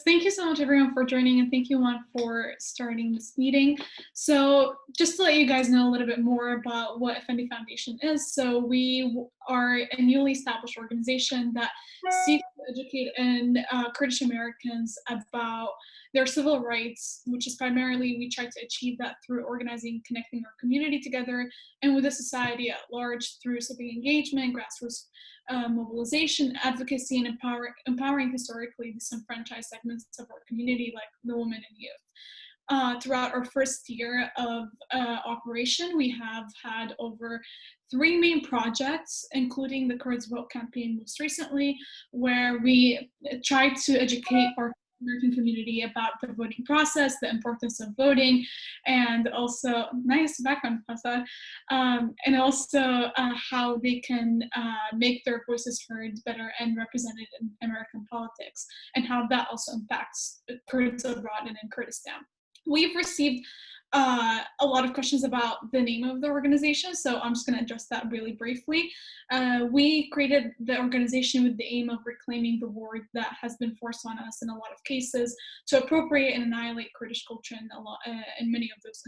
Thank you so much, everyone, for joining, and thank you, Juan, for starting this meeting. So, just to let you guys know a little bit more about what Effendi Foundation is, so we are a newly established organization that seeks to educate Kurdish Americans about their civil rights, which is primarily we try to achieve that through organizing, connecting our community together, and with the society at large through civic engagement, grassroots mobilization, advocacy, and empowering historically disenfranchised segments of our community, like the women and youth. Throughout our first year of operation, we have had over 3 main projects, including the Kurds Vote campaign most recently, where we tried to educate our American community about the voting process, the importance of voting, and also, nice background, Fasad, and also how they can make their voices heard better and represented in American politics, and how that also impacts Kurds abroad and in Kurdistan. We've received a lot of questions about the name of the organization, so I'm just going to address that really briefly. We created the organization with the aim of reclaiming the word that has been forced on us in a lot of cases to appropriate and annihilate Kurdish culture in many of those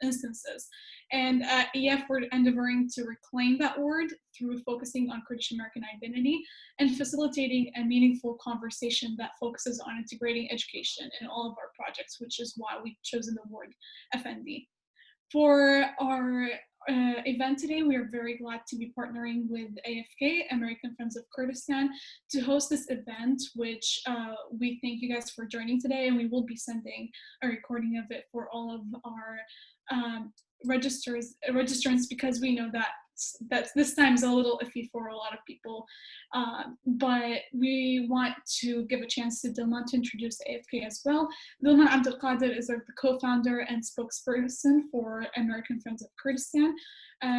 instances. And at EF, we're endeavoring to reclaim that word through focusing on Kurdish American identity and facilitating a meaningful conversation that focuses on integrating education in all of our projects, which is why we've chosen the word Effendi. For our event today, we are very glad to be partnering with AFK, American Friends of Kurdistan, to host this event, which we thank you guys for joining today, and we will be sending a recording of it for all of our registrants, because we know that this time is a little iffy for a lot of people, but we want to give a chance to Dilman to introduce AFK as well. Dilman Abdelkader is the co-founder and spokesperson for American Friends of Kurdistan.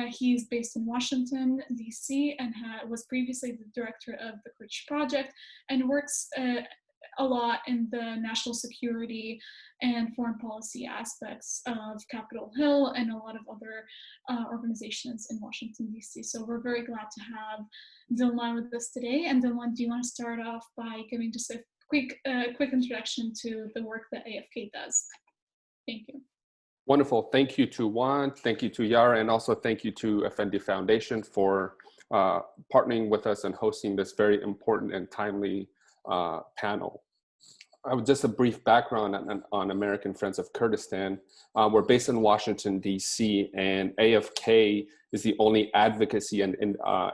He's based in Washington, D.C., and was previously the director of the Kurdish Project, and works a lot in the national security and foreign policy aspects of Capitol Hill and a lot of other organizations in Washington, D.C. So we're very glad to have Dilman with us today. And Dilman, do you want to start off by giving just a quick introduction to the work that AFK does? Thank you. Wonderful. Thank you to Juan, thank you to Yara, and also thank you to Effendi Foundation for partnering with us and hosting this very important and timely panel. Just a brief background on American Friends of Kurdistan. We're based in Washington, D.C., and AFK is the only advocacy and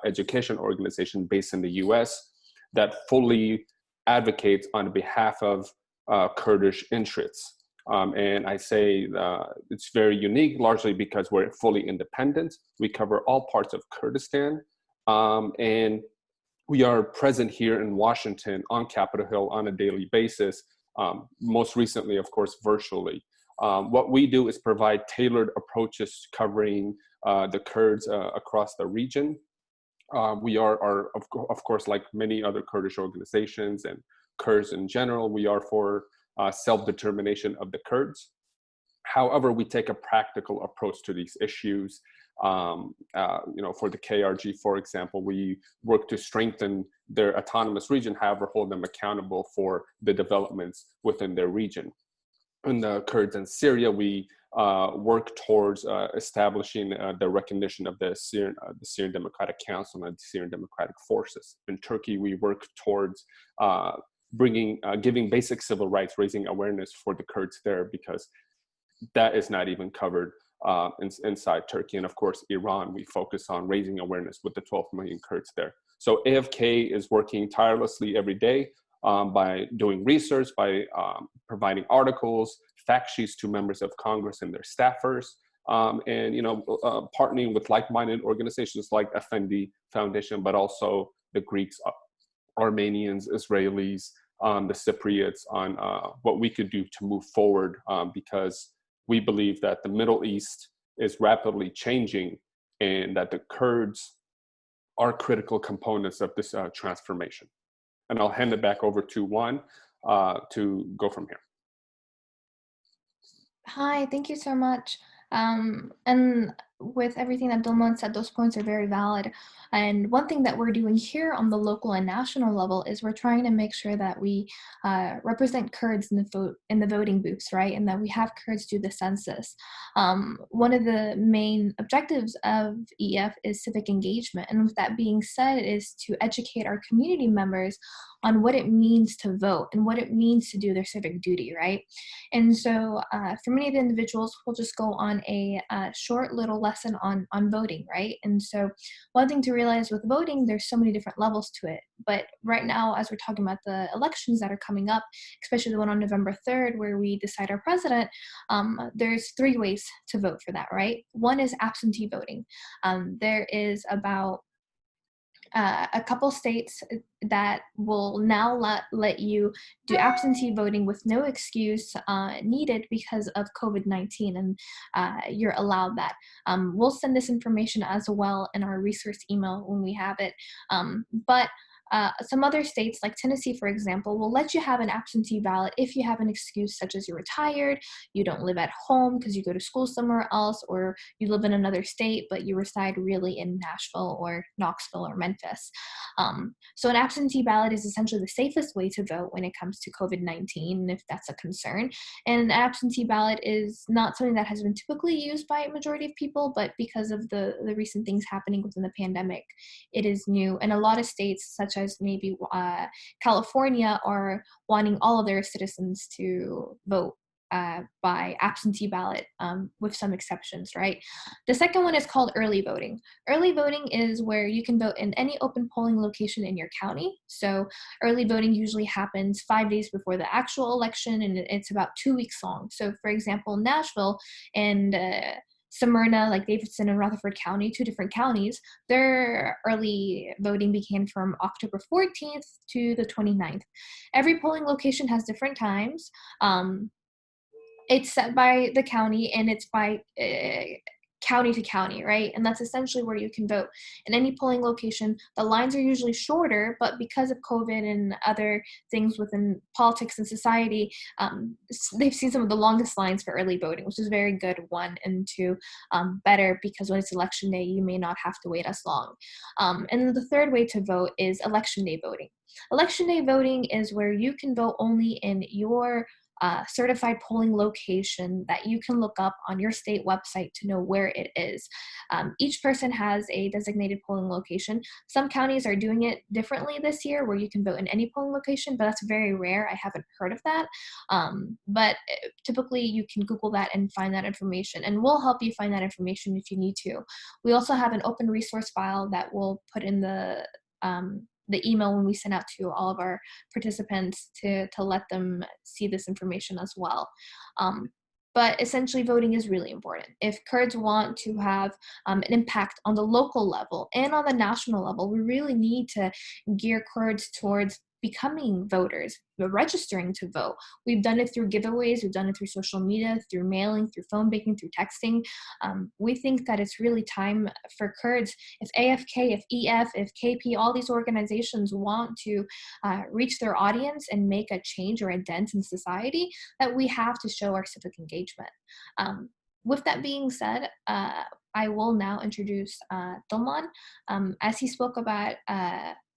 education organization based in the U.S. that fully advocates on behalf of Kurdish interests. And I say it's very unique, largely because we're fully independent. We cover all parts of Kurdistan, and we are present here in Washington on Capitol Hill on a daily basis, most recently, of course, virtually. What we do is provide tailored approaches covering the Kurds across the region. We are of course, like many other Kurdish organizations and Kurds in general, we are for self-determination of the Kurds. However, we take a practical approach to these issues. For the KRG, for example, we work to strengthen their autonomous region, however, hold them accountable for the developments within their region. In the Kurds in Syria, we work towards establishing the recognition of the Syrian Democratic Council and the Syrian Democratic Forces. In Turkey, we work towards giving basic civil rights, raising awareness for the Kurds there, because that is not even covered inside Turkey. And of course, Iran, we focus on raising awareness with the 12 million Kurds there. So AFK is working tirelessly every day by doing research, by providing articles, fact sheets to members of Congress and their staffers, and partnering with like-minded organizations like Effendi Foundation, but also the Greeks, Armenians, Israelis, the Cypriots, on what we could do to move forward, because we believe that the Middle East is rapidly changing and that the Kurds are critical components of this transformation. And I'll hand it back over to Juan to go from here. Hi, thank you so much. And with everything that Dilman said, those points are very valid. And one thing that we're doing here on the local and national level is we're trying to make sure that we represent Kurds in the voting booths, right? And that we have Kurds do the census. One of the main objectives of EF is civic engagement. And with that being said, is to educate our community members on what it means to vote and what it means to do their civic duty, right? And so for many of the individuals, we'll just go on a short little lesson on voting, right? And so one thing to realize with voting, there's so many different levels to it. But right now, as we're talking about the elections that are coming up, especially the one on November 3rd, where we decide our president, there's 3 ways to vote for that, right? One is absentee voting. There is about a couple states that will now let you do absentee voting with no excuse needed because of COVID-19, and you're allowed that. We'll send this information as well in our resource email when we have it. But some other states, like Tennessee, for example, will let you have an absentee ballot if you have an excuse such as you're retired, you don't live at home because you go to school somewhere else, or you live in another state, but you reside really in Nashville or Knoxville or Memphis. So an absentee ballot is essentially the safest way to vote when it comes to COVID-19, if that's a concern. And an absentee ballot is not something that has been typically used by a majority of people, but because of the recent things happening within the pandemic, it is new. And a lot of states, such as maybe California, are wanting all of their citizens to vote by absentee ballot, with some exceptions, right? The second one is called early voting. Early voting is where you can vote in any open polling location in your county. So early voting usually happens 5 days before the actual election, and it's about 2 weeks long. So for example, Nashville and Smyrna, like Davidson and Rutherford County, 2 different counties, their early voting began from October 14th to the 29th. Every polling location has different times. It's set by the county, and it's by county to county, right? And that's essentially where you can vote. In any polling location, the lines are usually shorter, but because of COVID and other things within politics and society, they've seen some of the longest lines for early voting, which is very good, 1, and 2, better because when it's election day, you may not have to wait as long. And then the third way to vote is election day voting. Election day voting is where you can vote only in your certified polling location that you can look up on your state website to know where it is. Each person has a designated polling location. Some counties are doing it differently this year, where you can vote in any polling location, but that's very rare. I haven't heard of that. But typically you can Google that and find that information, and we'll help you find that information if you need to. We also have an open resource file that we'll put in the email when we send out to all of our participants to let them see this information as well. But essentially, voting is really important. If Kurds want to have an impact on the local level and on the national level, we really need to gear Kurds towards becoming voters, registering to vote. We've done it through giveaways, we've done it through social media, through mailing, through phone banking, through texting. We think that it's really time for Kurds, if AFK, if EF, if KP, all these organizations want to reach their audience and make a change or a dent in society, that we have to show our civic engagement. With that being said, I will now introduce Dilman. As he spoke about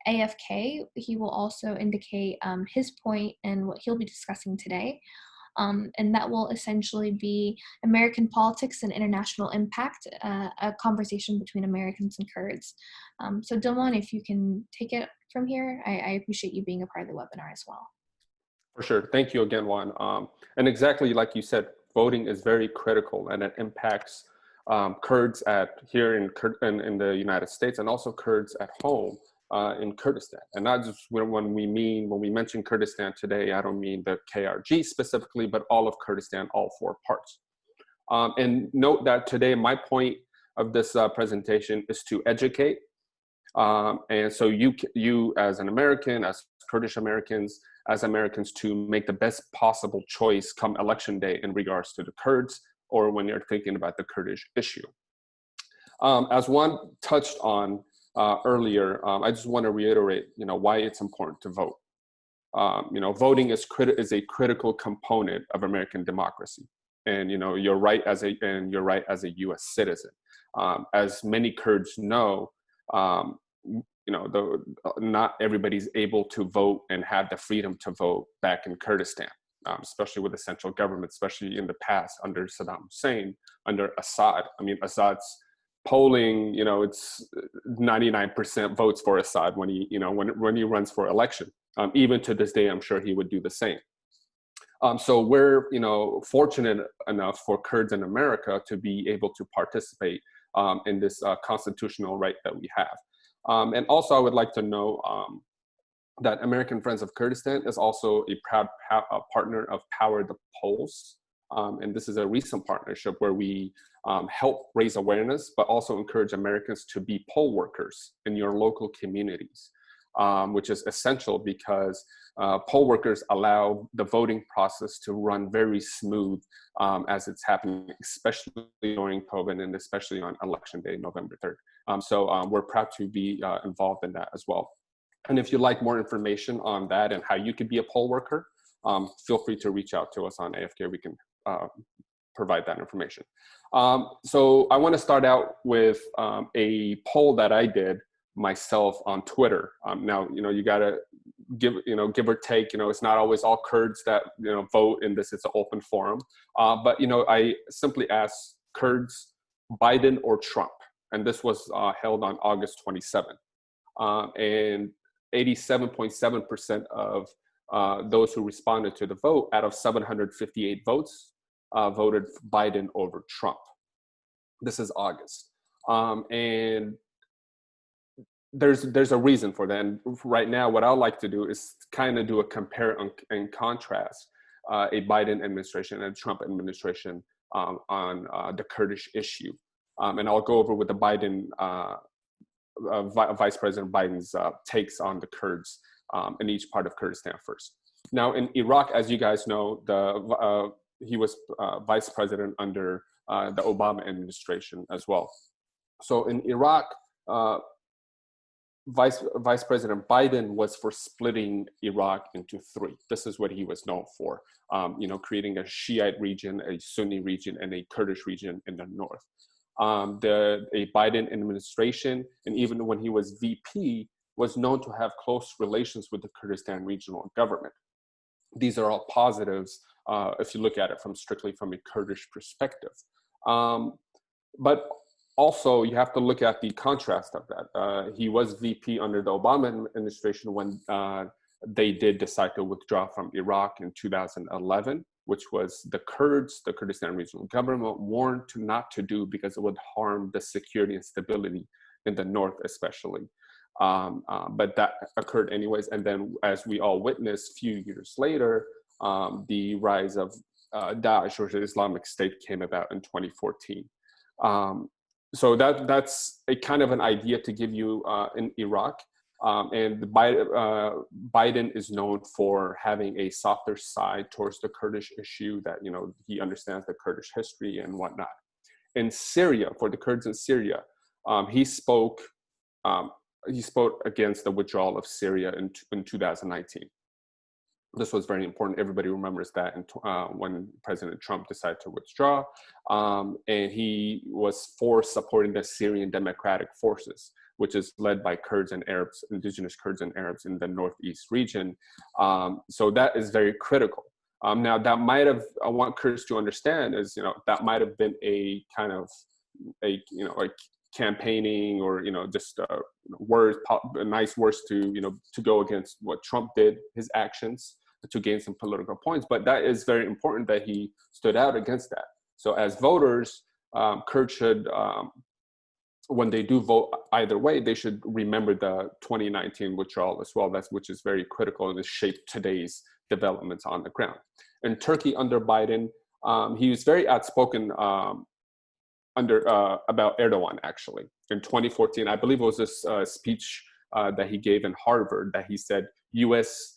AFK, he will also indicate his point and what he'll be discussing today. And that will essentially be American politics and international impact, a conversation between Americans and Kurds. So Dilman, if you can take it from here, I appreciate you being a part of the webinar as well. For sure. Thank you again, Juan. And exactly like you said, voting is very critical, and it impacts Kurds here in the United States, and also Kurds at home in Kurdistan. And not just when we mention Kurdistan today, I don't mean the KRG specifically, but all of Kurdistan, all 4 parts. And note that today, my point of this presentation is to educate. And so you as an American, as Kurdish-Americans, as Americans, to make the best possible choice come election day in regards to the Kurds, or when you're thinking about the Kurdish issue. As Juan touched on earlier, I just want to reiterate, why it's important to vote. Voting is a critical component of American democracy. and your right as a U.S. citizen. As many Kurds know, not everybody's able to vote and have the freedom to vote back in Kurdistan, especially with the central government, especially in the past under Saddam Hussein, under Assad. I mean, Assad's polling, it's 99% votes for Assad when he runs for election. Even to this day, I'm sure he would do the same. So we're, fortunate enough for Kurds in America to be able to participate in this constitutional right that we have. And also, I would like to know that American Friends of Kurdistan is also a proud partner of Power the Polls. And this is a recent partnership where we help raise awareness, but also encourage Americans to be poll workers in your local communities, which is essential because poll workers allow the voting process to run very smooth as it's happening, especially during COVID and especially on Election Day, November 3rd. So we're proud to be involved in that as well. And if you'd like more information on that and how you could be a poll worker, feel free to reach out to us on AFK. We can provide that information. So I want to start out with a poll that I did myself on Twitter. Now, you got to give or take, it's not always all Kurds that, vote in this. It's an open forum. But, I simply asked Kurds, Biden or Trump? And this was held on August 27th. And 87.7% of those who responded to the vote out of 758 votes voted Biden over Trump. This is August. And there's a reason for that. And right now, what I'd like to do is kind of do a compare and contrast a Biden administration and a Trump administration on the Kurdish issue. And I'll go over with the Biden, Vice President Biden's takes on the Kurds in each part of Kurdistan first. Now, in Iraq, as you guys know, he was vice president under the Obama administration as well. So in Iraq, Vice President Biden was for splitting Iraq into three. This is what he was known for, creating a Shiite region, a Sunni region, and a Kurdish region in the north. A Biden administration, and even when he was VP, was known to have close relations with the Kurdistan regional government. These are all positives if you look at it strictly from a Kurdish perspective. But also, you have to look at the contrast of that. He was VP under the Obama administration when they did decide to withdraw from Iraq in 2011, which was the Kurds, the Kurdistan regional government, warned not to do because it would harm the security and stability in the north especially. But that occurred anyways. And then as we all witnessed a few years later, the rise of Daesh, or the Islamic State, came about in 2014. So that's a kind of an idea to give you in Iraq. And Biden is known for having a softer side towards the Kurdish issue, that, he understands the Kurdish history and whatnot. In Syria, for the Kurds in Syria, he spoke against the withdrawal of Syria in 2019. This was very important. Everybody remembers that when President Trump decided to withdraw, and he was for supporting the Syrian Democratic Forces, which is led by Kurds and Arabs, indigenous Kurds and Arabs in the Northeast region. So that is very critical. Now, that might have, I want Kurds to understand is, that might have been a kind of a campaigning or, just words, nice words to go against what Trump did, his actions, to gain some political points. But that is very important that he stood out against that. So as voters, Kurds should, when they do vote either way, they should remember the 2019 withdrawal as well, which is very critical and has shaped today's developments on the ground. In Turkey under Biden, he was very outspoken about Erdogan, actually. In 2014, I believe it was this speech that he gave in Harvard, that he said U.S.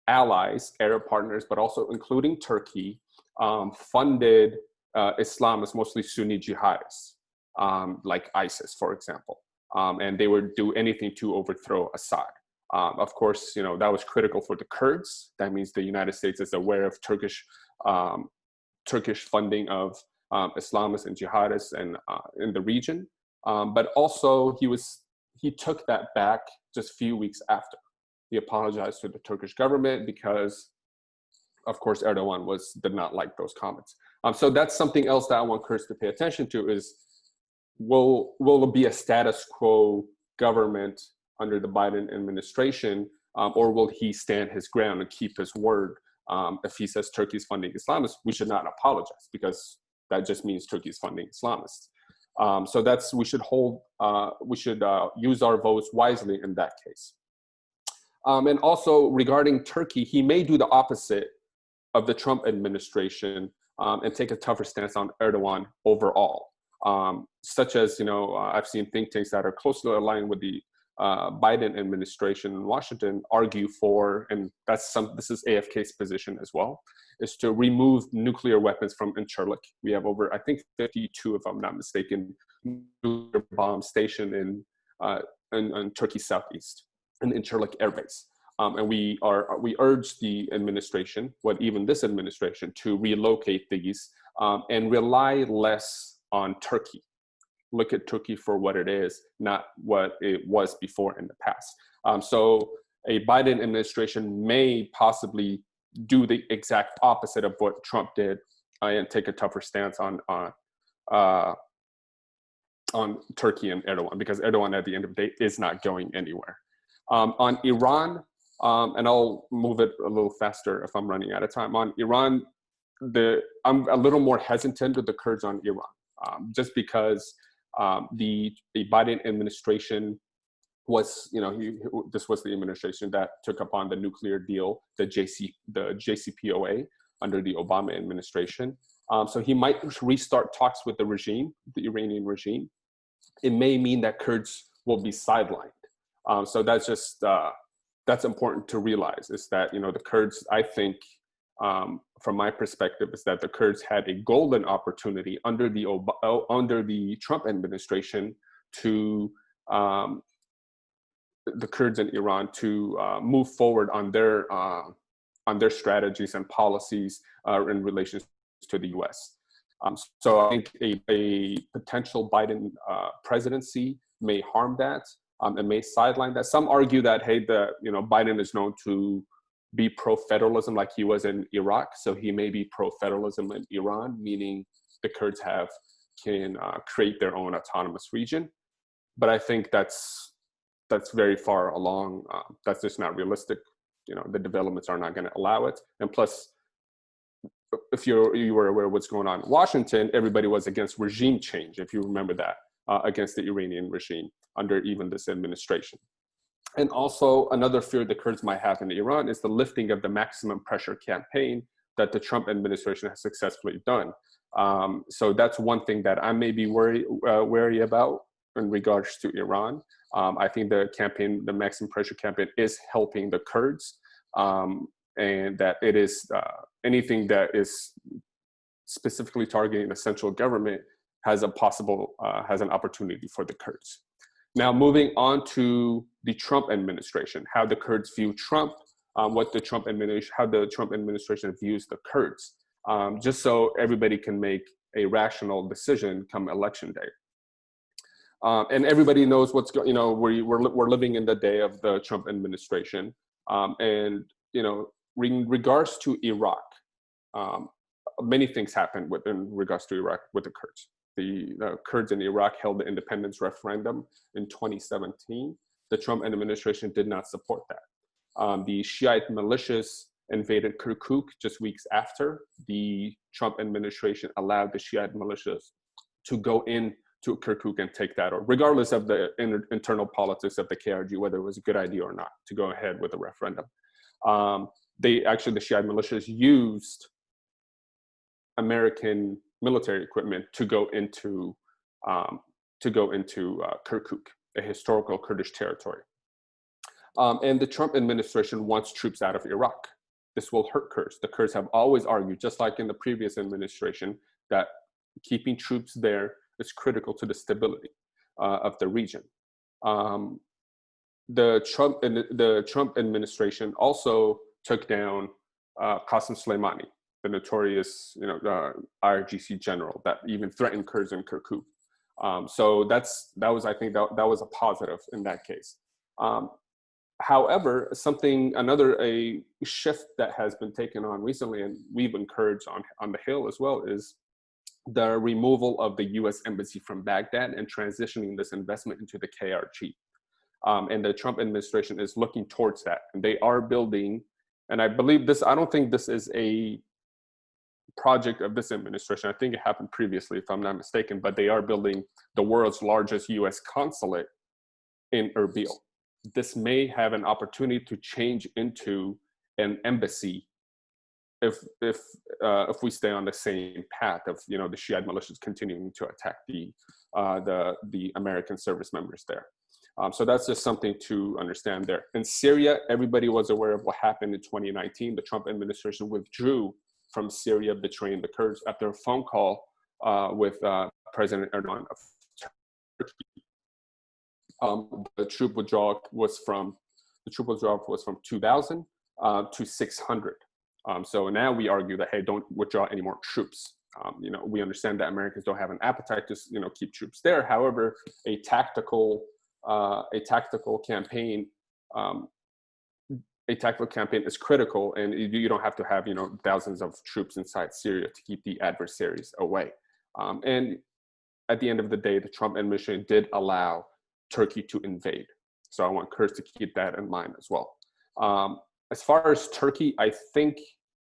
allies, Arab partners, but also including Turkey, funded Islamist, mostly Sunni jihadists, like ISIS, for example. And they would do anything to overthrow Assad. Of course, that was critical for the Kurds. That means the United States is aware of Turkish Turkish funding of Islamists and jihadists and in the region. But also he took that back just a few weeks after. He apologized to the Turkish government because, of course, Erdogan did not like those comments. So that's something else that I want Kurds to pay attention to is, will it be a status quo government under the Biden administration, or will he stand his ground and keep his word? If he says Turkey's funding Islamists, we should not apologize because that just means Turkey's funding Islamists. So we should use our votes wisely in that case. And also regarding Turkey, he may do the opposite of the Trump administration and take a tougher stance on Erdogan overall, such as, I've seen think tanks that are closely aligned with the Biden administration in Washington argue for, and this is AFK's position as well, is to remove nuclear weapons from Incirlik. We have over, I think, 52, if I'm not mistaken, nuclear bomb stationed in Turkey's southeast, in Incirlik Air Base. And we urge the administration, even this administration, to relocate these and rely less on Turkey. Look at Turkey for what it is, not what it was before in the past. So a Biden administration may possibly do the exact opposite of what Trump did and take a tougher stance on Turkey and Erdogan, because Erdogan at the end of the day is not going anywhere. On Iran, and I'll move it a little faster if I'm running out of time. On Iran, I'm a little more hesitant with the Kurds on Iran, just because the Biden administration was, this was the administration that took upon the nuclear deal, the JCPOA under the Obama administration. So he might restart talks with the regime, the Iranian regime. It may mean that Kurds will be sidelined. So that's just, that's important to realize, is that, the Kurds, I think, from my perspective, is that the Kurds had a golden opportunity under the Trump administration to the Kurds in Iran to move forward on their strategies and policies in relation to the U.S. So I think a potential Biden presidency may harm that. It may sideline that. Some argue that, hey, Biden is known to be pro-federalism like he was in Iraq, so he may be pro-federalism in Iran, meaning the Kurds can create their own autonomous region. But I think that's very far along. That's just not realistic. The developments are not going to allow it. And plus, if you were aware of what's going on in Washington, everybody was against regime change, if you remember that, against the Iranian regime under even this administration. And also another fear the Kurds might have in Iran is the lifting of the maximum pressure campaign that the Trump administration has successfully done. So that's one thing that I may be wary about in regards to Iran. I think the maximum pressure campaign is helping the Kurds, and that it is anything that is specifically targeting the central government has an opportunity for the Kurds. Now, moving on to the Trump administration, how the Kurds view Trump, how the Trump administration views the Kurds, just so everybody can make a rational decision come election day. And everybody knows we're living in the day of the Trump administration, and in regards to Iraq, many things happened in regards to Iraq with the Kurds. The Kurds in Iraq held the independence referendum in 2017. The Trump administration did not support that. The Shiite militias invaded Kirkuk just weeks after. The Trump administration allowed the Shiite militias to go into Kirkuk and take that, or regardless of the internal politics of the KRG, whether it was a good idea or not to go ahead with the referendum. The Shiite militias used American military equipment to go into Kirkuk, a historical Kurdish territory. And the Trump administration wants troops out of Iraq. This will hurt Kurds. The Kurds have always argued, just like in the previous administration, that keeping troops there is critical to the stability of the region. The Trump administration also took down Qasem Soleimani, the notorious, IRGC general that even threatened Kurds in Kirkuk. So that was, I think that was a positive in that case. However, a shift that has been taken on recently, and we've encouraged on the Hill as well, is the removal of the U.S. embassy from Baghdad and transitioning this investment into the KRG. And the Trump administration is looking towards that. And they are building, and I believe I don't think this is a project of this administration. I think it happened previously, if I'm not mistaken, but they are building the world's largest U.S. consulate in Erbil. This may have an opportunity to change into an embassy if we stay on the same path of the Shiite militias continuing to attack the American service members there. So that's just something to understand there. In Syria, everybody was aware of what happened in 2019. The Trump administration withdrew from Syria, betraying the Kurds after a phone call with President Erdogan of Turkey. The troop withdrawal was from 2,000 to 600. So now we argue that, hey, don't withdraw any more troops. We understand that Americans don't have an appetite to keep troops there. However, a tactical campaign is critical, and you don't have to have thousands of troops inside Syria to keep the adversaries away. And at the end of the day, the Trump administration did allow Turkey to invade. So I want Kurds to keep that in mind as well. As far as Turkey, I think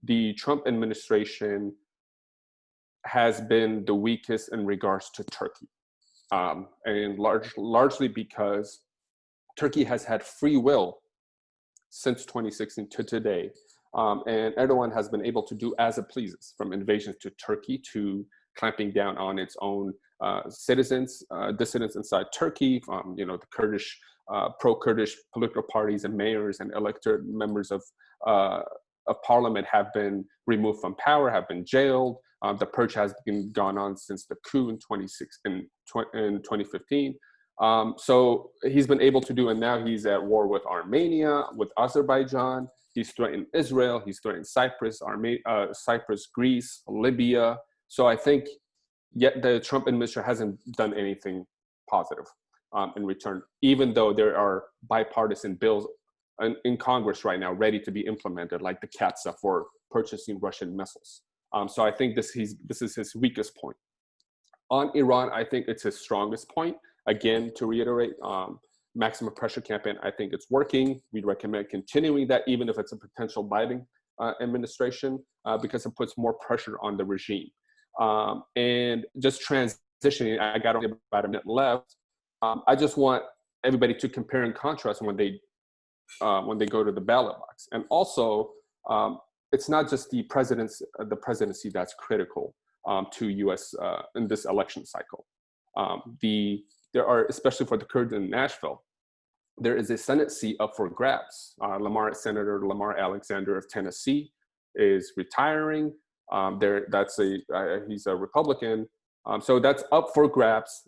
the Trump administration has been the weakest in regards to Turkey. And largely because Turkey has had free will since 2016 to today. And Erdogan has been able to do as it pleases, from invasions to Turkey to clamping down on its own citizens, dissidents inside Turkey, the Kurdish, pro-Kurdish political parties and mayors and elected members of parliament have been removed from power, have been jailed. The purge has been gone on since the coup in 2015. So he's been able to do, and now he's at war with Armenia, with Azerbaijan. He's threatened Israel. He's threatened Cyprus, Greece, Libya. So I think yet the Trump administration hasn't done anything positive in return, even though there are bipartisan bills in Congress right now ready to be implemented, like the CAATSA for purchasing Russian missiles. So I think this is his weakest point. On Iran, I think it's his strongest point. Again, to reiterate, maximum pressure campaign, I think it's working. We'd recommend continuing that, even if it's a potential Biden administration, because it puts more pressure on the regime. And just transitioning, I got only about a minute left. I just want everybody to compare and contrast when they go to the ballot box. And also, it's not just the presidency that's critical to U.S. In this election cycle. There are, especially for the Kurds in Nashville, there is a Senate seat up for grabs. Senator Lamar Alexander of Tennessee is retiring. He's a Republican. So that's up for grabs.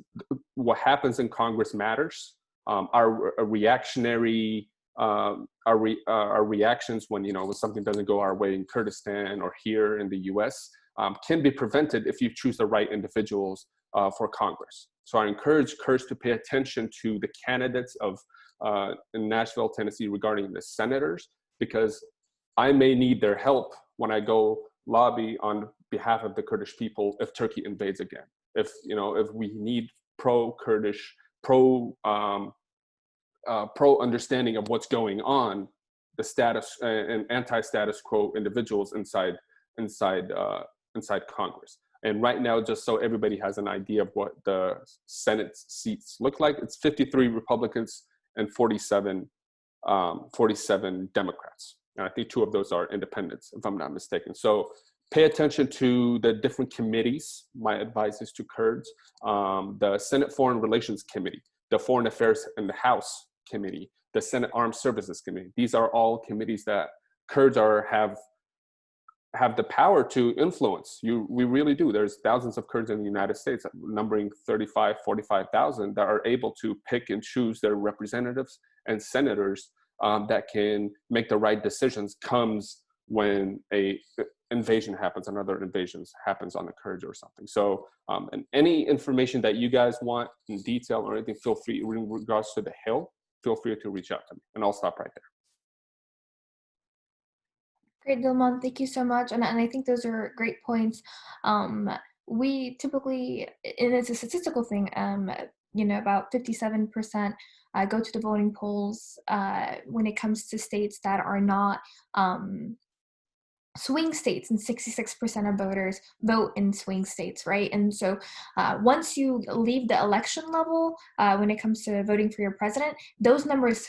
What happens in Congress matters. Our reactions when something doesn't go our way in Kurdistan or here in the U.S. Can be prevented if you choose the right individuals for Congress. So I encourage Kurds to pay attention to the candidates in Nashville, Tennessee, regarding the senators, because I may need their help when I go lobby on behalf of the Kurdish people if Turkey invades again. If we need pro-Kurdish, pro-understanding of what's going on, the status and anti-status quo individuals inside Congress. And right now, just so everybody has an idea of what the Senate seats look like, it's 53 Republicans and 47 Democrats. And I think 2 of those are independents, if I'm not mistaken. So pay attention to the different committees. My advice is to Kurds, the Senate Foreign Relations Committee, the Foreign Affairs and the House Committee, the Senate Armed Services Committee. These are all committees that Kurds have the power to influence. We really do. There's thousands of Kurds in the United States, numbering 45,000, that are able to pick and choose their representatives and senators that can make the right decisions comes when a invasion happens, another invasion happens on the Kurds or something. So, and any information that you guys want in detail or anything, feel free, in regards to the Hill, feel free to reach out to me, and I'll stop right there. Great, Dilman. Thank you so much. And I think those are great points. We typically, and it's a statistical thing, about 57% go to the voting polls when it comes to states that are not swing states, and 66% of voters vote in swing states, right? And so once you leave the election level, when it comes to voting for your president, those numbers,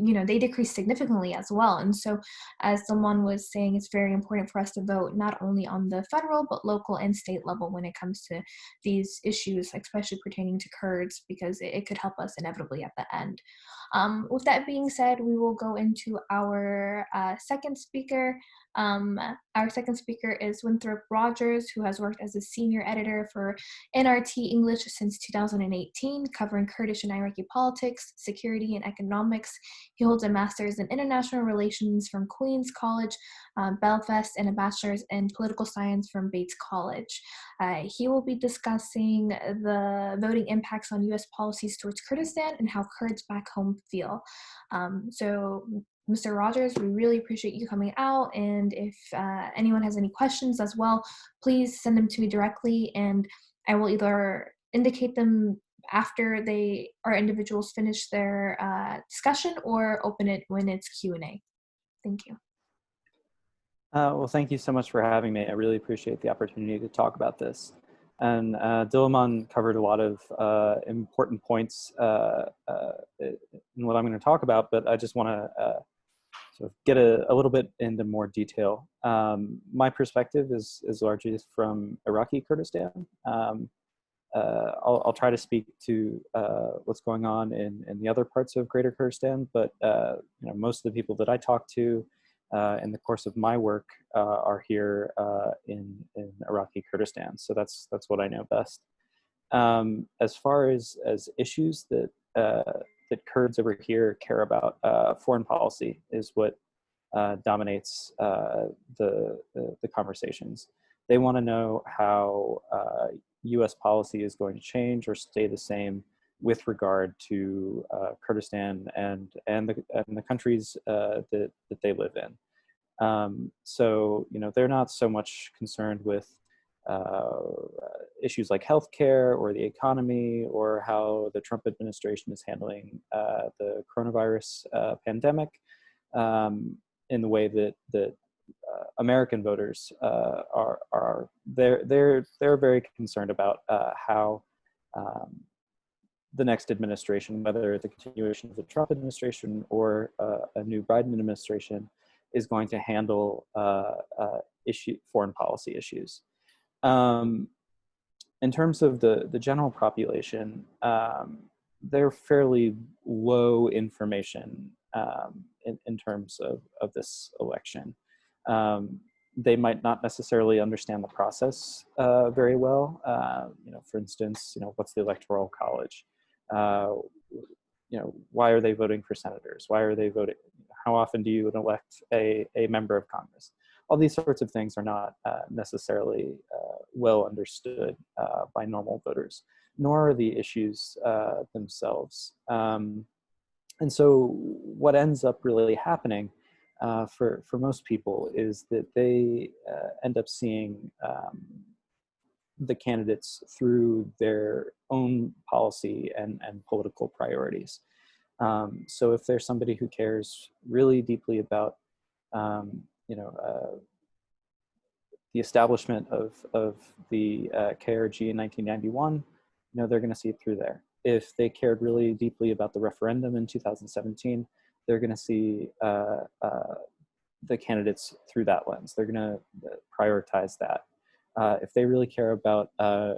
they decrease significantly as well. And so, as someone was saying, it's very important for us to vote not only on the federal, but local and state level when it comes to these issues, especially pertaining to Kurds, because it could help us inevitably at the end. With that being said, we will go into our second speaker. Our second speaker is Winthrop Rogers, who has worked as a senior editor for NRT English since 2018, covering Kurdish and Iraqi politics, security, and economics. He holds a master's in international relations from Queen's College, Belfast, and a bachelor's in political science from Bates College. He will be discussing the voting impacts on U.S. policies towards Kurdistan and how Kurds back home feel. So, Mr. Rogers, we really appreciate you coming out, and if anyone has any questions as well, please send them to me directly, and I will either indicate them after our individuals finish their discussion, or open it when it's Q&A. Thank you. Well, thank you so much for having me. I really appreciate the opportunity to talk about this. And Dilman covered a lot of important points in what I'm going to talk about, but I just want to sort of get a little bit into more detail. My perspective is largely from Iraqi Kurdistan. I'll try to speak to what's going on in the other parts of Greater Kurdistan, but most of the people that I talk to in the course of my work are here in Iraqi Kurdistan. So that's what I know best. As far as issues that Kurds over here care about, foreign policy is what dominates the conversations. They want to know how U.S. policy is going to change or stay the same with regard to Kurdistan and the countries that they live in. So they're not so much concerned with issues like healthcare or the economy or how the Trump administration is handling the coronavirus pandemic in the way that American voters are. They're very concerned about how the next administration, whether the continuation of the Trump administration or a new Biden administration, is going to handle foreign policy issues. In terms of the general population, they're fairly low information in terms of this election. They might not necessarily understand the process very well. For instance, what's the Electoral College? Why are they voting for senators? Why are they voting? How often do you elect a member of Congress? All these sorts of things are not necessarily well understood by normal voters, nor are the issues themselves. And so what ends up really happening for most people is that they end up seeing the candidates through their own policy and political priorities. So if there's somebody who cares really deeply about the establishment of the KRG in 1991, they're going to see it through there. If they cared really deeply about the referendum in 2017, they're going to see the candidates through that lens. They're going to prioritize that. If they really care about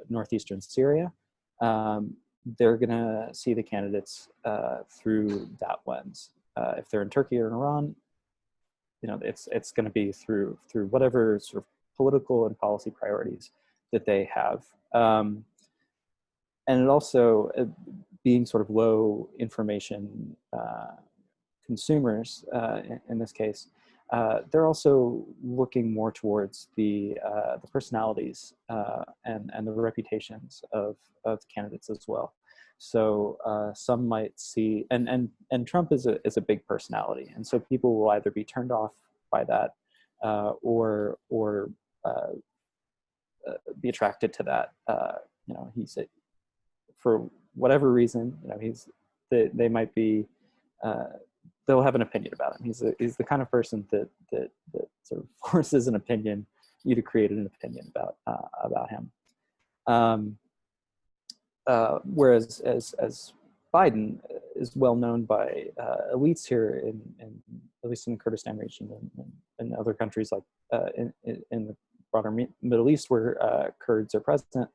northeastern Syria, they're going to see the candidates through that lens. If they're in Turkey or in Iran, it's going to be through whatever sort of political and policy priorities that they have. And it also, being sort of low information consumers in this case, they're also looking more towards the personalities and the reputations of candidates as well. So some might see, and Trump is a big personality, and so people will either be turned off by that or be attracted to that. You know, for whatever reason, you know, they might be. They'll have an opinion about him. He's the kind of person that sort of forces you to create an opinion about him. Whereas as Biden is well known by elites here in at least in the Kurdistan region and other countries like in the broader Middle East where Kurds are present,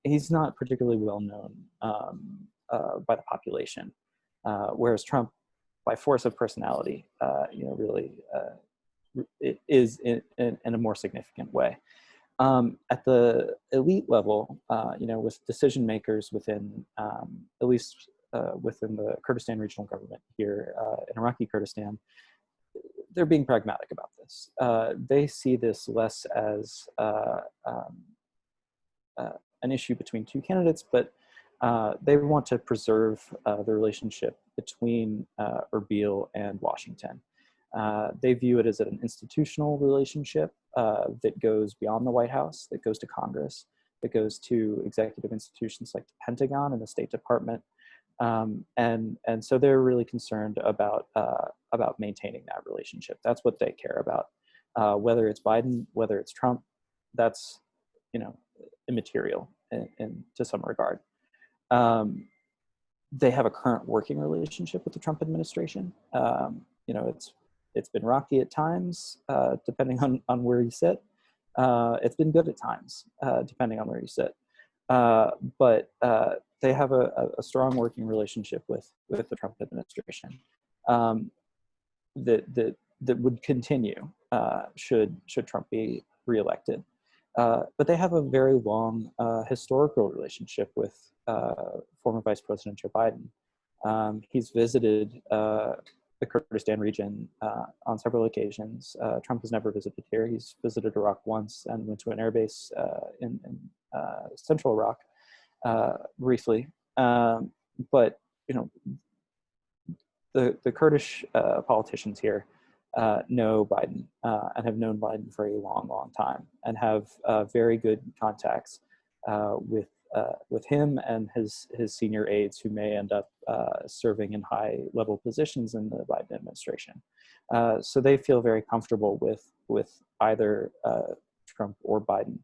he's not particularly well known by the population. Whereas Trump, by force of personality, you know, really it is in a more significant way. At the elite level, you know, with decision makers within, at least within the Kurdistan regional government here in Iraqi Kurdistan, they're being pragmatic about this. They see this less as an issue between two candidates, but they want to preserve the relationship between Erbil and Washington. They view it as an institutional relationship that goes beyond the White House, that goes to Congress, that goes to executive institutions like the Pentagon and the State Department. And so they're really concerned about maintaining that relationship. That's what they care about. Whether it's Biden, whether it's Trump, that's, you know, immaterial in to some regard. They have a current working relationship with the Trump administration. You know, it's been rocky at times, depending on where you sit. It's been good at times, depending on where you sit. But they have a strong working relationship with the Trump administration that would continue should Trump be reelected. But they have a very long historical relationship with former Vice President Joe Biden. He's visited the Kurdistan region on several occasions. Trump has never visited here. He's visited Iraq once and went to an airbase in central Iraq briefly. But, you know, the Kurdish politicians here know Biden and have known Biden for a long, long time and have very good contacts with him and his senior aides who may end up serving in high-level positions in the Biden administration. So they feel very comfortable with either Trump or Biden.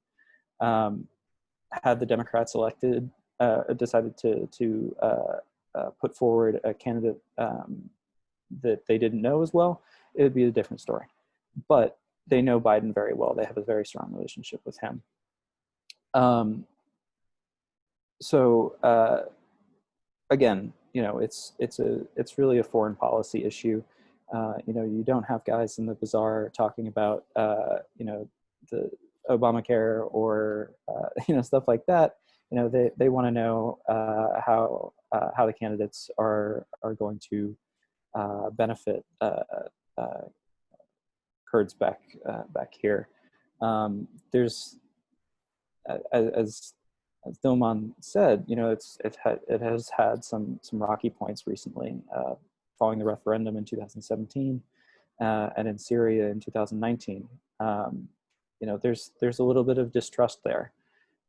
Had the Democrats decided to put forward a candidate that they didn't know as well, it would be a different story. But they know Biden very well. They have a very strong relationship with him. So again, you know, it's really a foreign policy issue. You know, you don't have guys in the bazaar talking about you know, the Obamacare or you know, stuff like that. You know, they want to know how the candidates are going to benefit Kurds back here. There's as Dilman said, you know, it has had some rocky points recently, following the referendum in 2017 and in Syria in 2019. You know, there's a little bit of distrust there.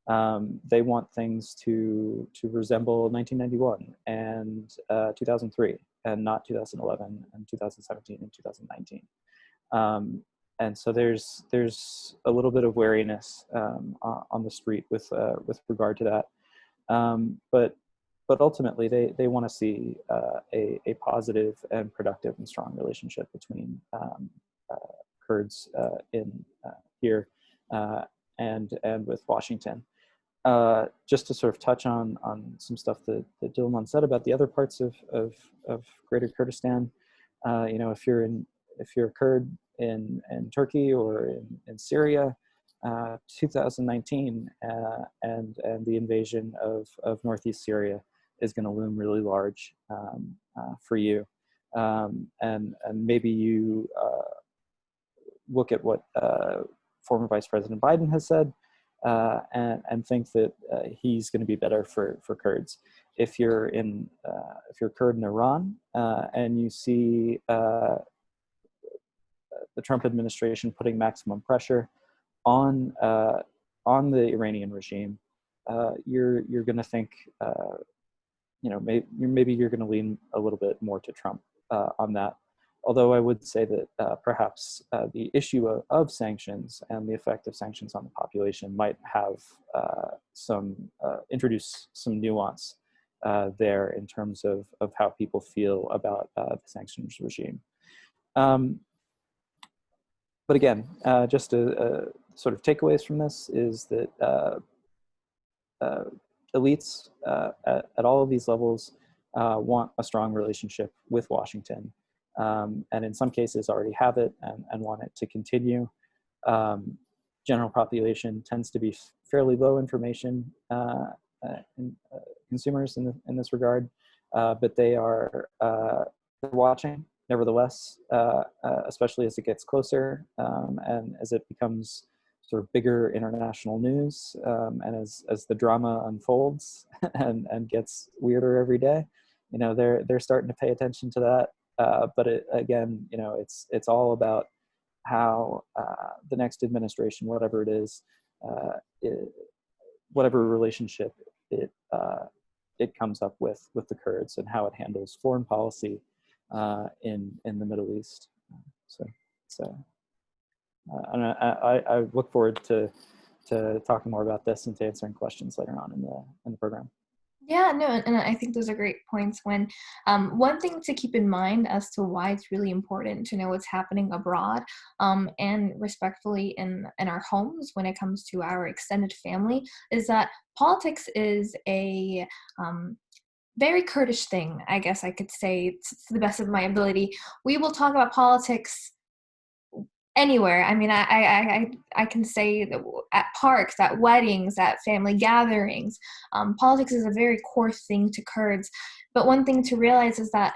They want things to resemble 1991 and 2003, and not 2011 and 2017 and 2019. And so there's a little bit of wariness on the street with regard to that. But ultimately, they want to see a positive and productive and strong relationship between Kurds in here and with Washington. Just to sort of touch on some stuff that Dilman said about the other parts of Greater Kurdistan. You know, if you're a Kurd in Turkey or in Syria, 2019 and the invasion of Northeast Syria is going to loom really large for you, and maybe you look at what former Vice President Biden has said and think that he's going to be better for Kurds. If you're Kurd in Iran and you see the Trump administration putting maximum pressure on the Iranian regime, you're going to think, maybe you're going to lean a little bit more to Trump on that. Although I would say that perhaps the issue of sanctions and the effect of sanctions on the population might have introduce some nuance there in terms of how people feel about the sanctions regime. But again, just a sort of takeaways from this is that elites at all of these levels want a strong relationship with Washington, and in some cases already have it and want it to continue. General population tends to be fairly low information consumers in this regard, but they are watching nevertheless, especially as it gets closer and as it becomes sort of bigger international news, and as the drama unfolds and gets weirder every day, they're starting to pay attention to that. But again, it's all about how the next administration, whatever it is, whatever relationship it comes up with the Kurds and how it handles foreign policy in the Middle East. And I look forward to talking more about this and to answering questions later on in the program. Yeah, no, and I think those are great points. When one thing to keep in mind as to why it's really important to know what's happening abroad, and respectfully in our homes when it comes to our extended family, is that politics is a very Kurdish thing, I guess I could say, to the best of my ability. We will talk about politics anywhere. I mean, I can say that at parks, at weddings, at family gatherings, politics is a very core thing to Kurds. But one thing to realize is that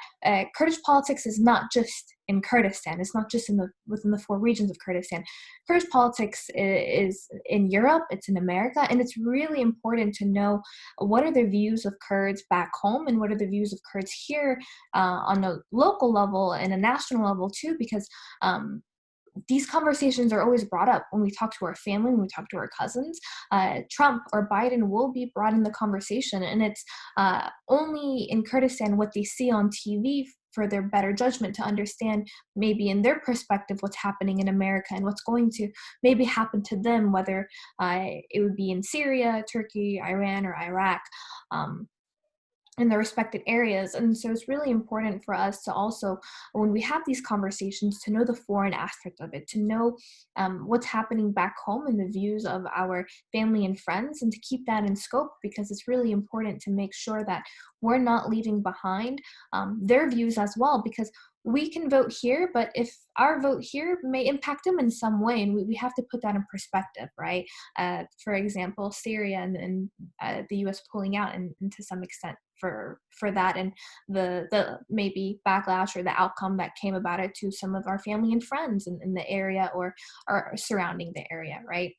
Kurdish politics is not just in Kurdistan. It's not just within the 4 regions of Kurdistan. Kurdish politics is in Europe, it's in America, and it's really important to know what are the views of Kurds back home and what are the views of Kurds here on a local level and a national level too, because these conversations are always brought up when we talk to our family, when we talk to our cousins. Trump or Biden will be brought in the conversation, and it's only in Kurdistan what they see on TV for their better judgment to understand maybe in their perspective what's happening in America and what's going to maybe happen to them, whether it would be in Syria, Turkey, Iran, or Iraq. In the respected areas. And so it's really important for us to also, when we have these conversations, to know the foreign aspect of it, to know what's happening back home and the views of our family and friends, and to keep that in scope, because it's really important to make sure that we're not leaving behind their views as well, because we can vote here, but if our vote here may impact them in some way, and we have to put that in perspective, right? For example, Syria and the U.S. pulling out, and to some extent for that, and the maybe backlash or the outcome that came about it to some of our family and friends in the area or surrounding the area, right?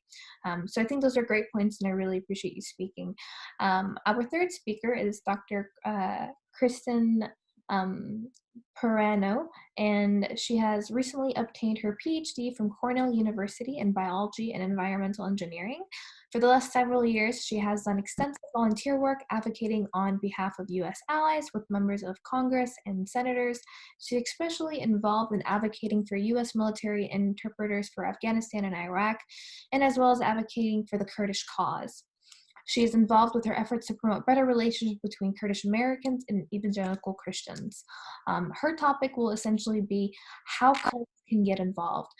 So I think those are great points, and I really appreciate you speaking. Our third speaker is Dr. Kristen Perano, and she has recently obtained her PhD from Cornell University in biology and environmental engineering. For the last several years, she has done extensive volunteer work advocating on behalf of U.S. allies with members of Congress and senators. She's especially involved in advocating for U.S. military interpreters for Afghanistan and Iraq, and as well as advocating for the Kurdish cause. She is involved with her efforts to promote better relations between Kurdish-Americans and evangelical Christians. Her topic will essentially be how Kurds can get involved.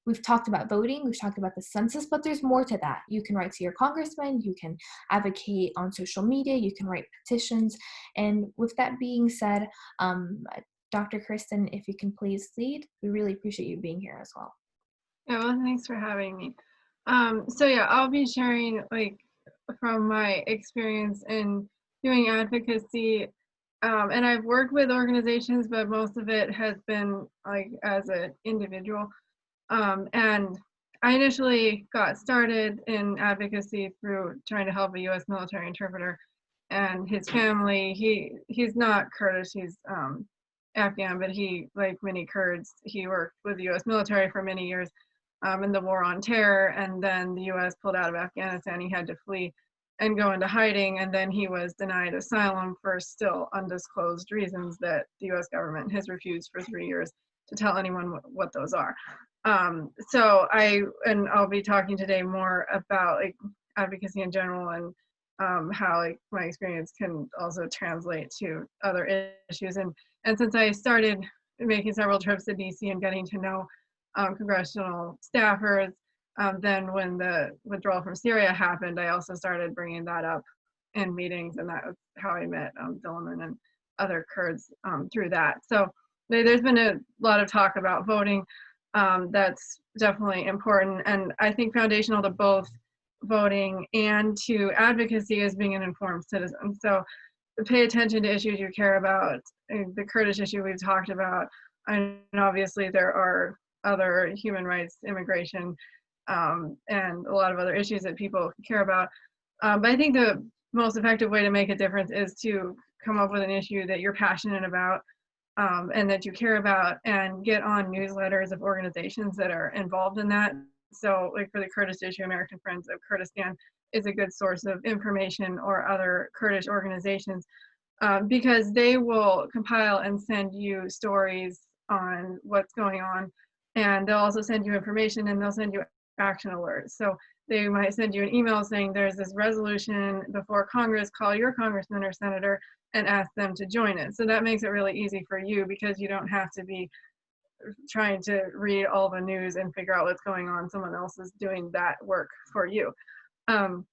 We've talked about voting, we've talked about the census, but there's more to that. You can write to your congressman, you can advocate on social media, you can write petitions. And with that being said, Dr. Kristen, if you can please lead, we really appreciate you being here as well. Yeah, well, thanks for having me. So yeah, I'll be sharing from my experience in doing advocacy, and I've worked with organizations, but most of it has been as an individual. And I initially got started in advocacy through trying to help a U.S. military interpreter and his family. He's not Kurdish, he's Afghan, but he, like many Kurds, he worked with the U.S. military for many years in the war on terror, and then the U.S. pulled out of Afghanistan. He had to flee and go into hiding, and then he was denied asylum for still undisclosed reasons that the U.S. government has refused for 3 years to tell anyone what those are. So I'll be talking today more about like advocacy in general and how like my experience can also translate to other issues. And since I started making several trips to DC and getting to know congressional staffers, then when the withdrawal from Syria happened, I also started bringing that up in meetings, and that was how I met Dilliman and other Kurds through that. So there's been a lot of talk about voting. That's definitely important, and I think foundational to both voting and to advocacy is being an informed citizen. So pay attention to issues you care about. The Kurdish issue we've talked about, and obviously there are other human rights, immigration, and a lot of other issues that people care about. But I think the most effective way to make a difference is to come up with an issue that you're passionate about and that you care about, and get on newsletters of organizations that are involved in that. So like for the Kurdish issue, American Friends of Kurdistan is a good source of information, or other Kurdish organizations, because they will compile and send you stories on what's going on, and they'll also send you information, and they'll send you action alerts. So they might send you an email saying there's this resolution before Congress, call your congressman or senator and ask them to join it. So that makes it really easy for you, because you don't have to be trying to read all the news and figure out what's going on. Someone else is doing that work for you. And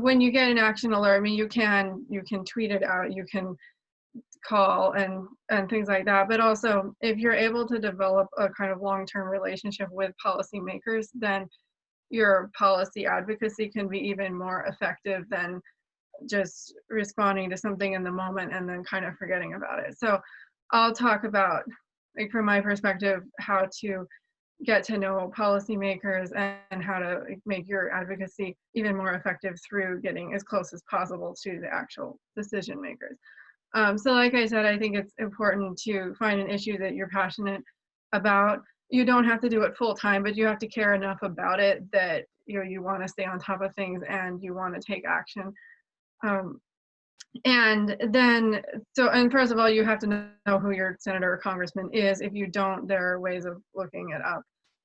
when you get an action alert, I mean, you can tweet it out, you can call and things like that. But also, if you're able to develop a kind of long-term relationship with policymakers, then your policy advocacy can be even more effective than just responding to something in the moment and then kind of forgetting about it. So I'll talk about, like, from my perspective, how to get to know policymakers and how to make your advocacy even more effective through getting as close as possible to the actual decision makers. So like I said, I think it's important to find an issue that you're passionate about. You don't have to do it full time, but you have to care enough about it that you want to stay on top of things and you want to take action. And first of all, you have to know who your senator or congressman is. If you don't, there are ways of looking it up.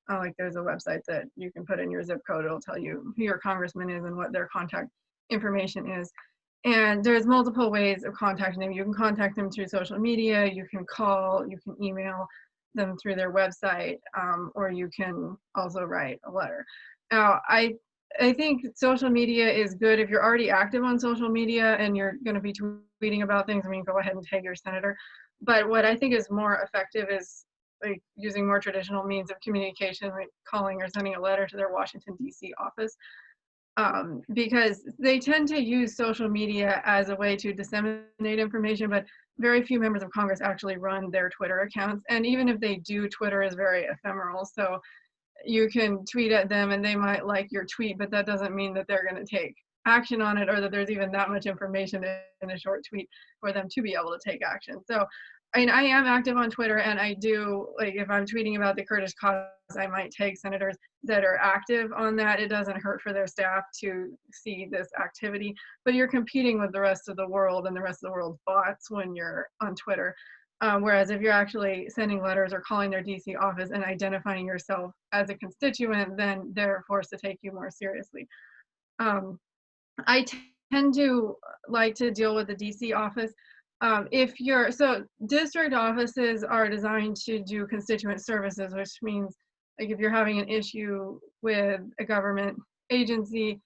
Like there's a website that you can put in your zip code. It'll tell you who your congressman is and what their contact information is. And there's multiple ways of contacting them. You can contact them through social media, you can call, you can email them through their website, or you can also write a letter. Now, I think social media is good if you're already active on social media and you're going to be tweeting about things. I mean, go ahead and tag your senator. But what I think is more effective is like using more traditional means of communication, like calling or sending a letter to their Washington, D.C. office. Because they tend to use social media as a way to disseminate information, but very few members of Congress actually run their Twitter accounts. And even if they do, Twitter is very ephemeral. So you can tweet at them and they might like your tweet, but that doesn't mean that they're going to take action on it, or that there's even that much information in a short tweet for them to be able to take action. So I mean, I am active on Twitter, and I do, like, if I'm tweeting about the Kurdish cause, I might tag senators that are active on that. It doesn't hurt for their staff to see this activity, but you're competing with the rest of the world and the rest of the world's bots when you're on Twitter. Whereas if you're actually sending letters or calling their DC office and identifying yourself as a constituent, then they're forced to take you more seriously. I tend to like to deal with the DC office. So district offices are designed to do constituent services, which means, like, if you're having an issue with a government agency,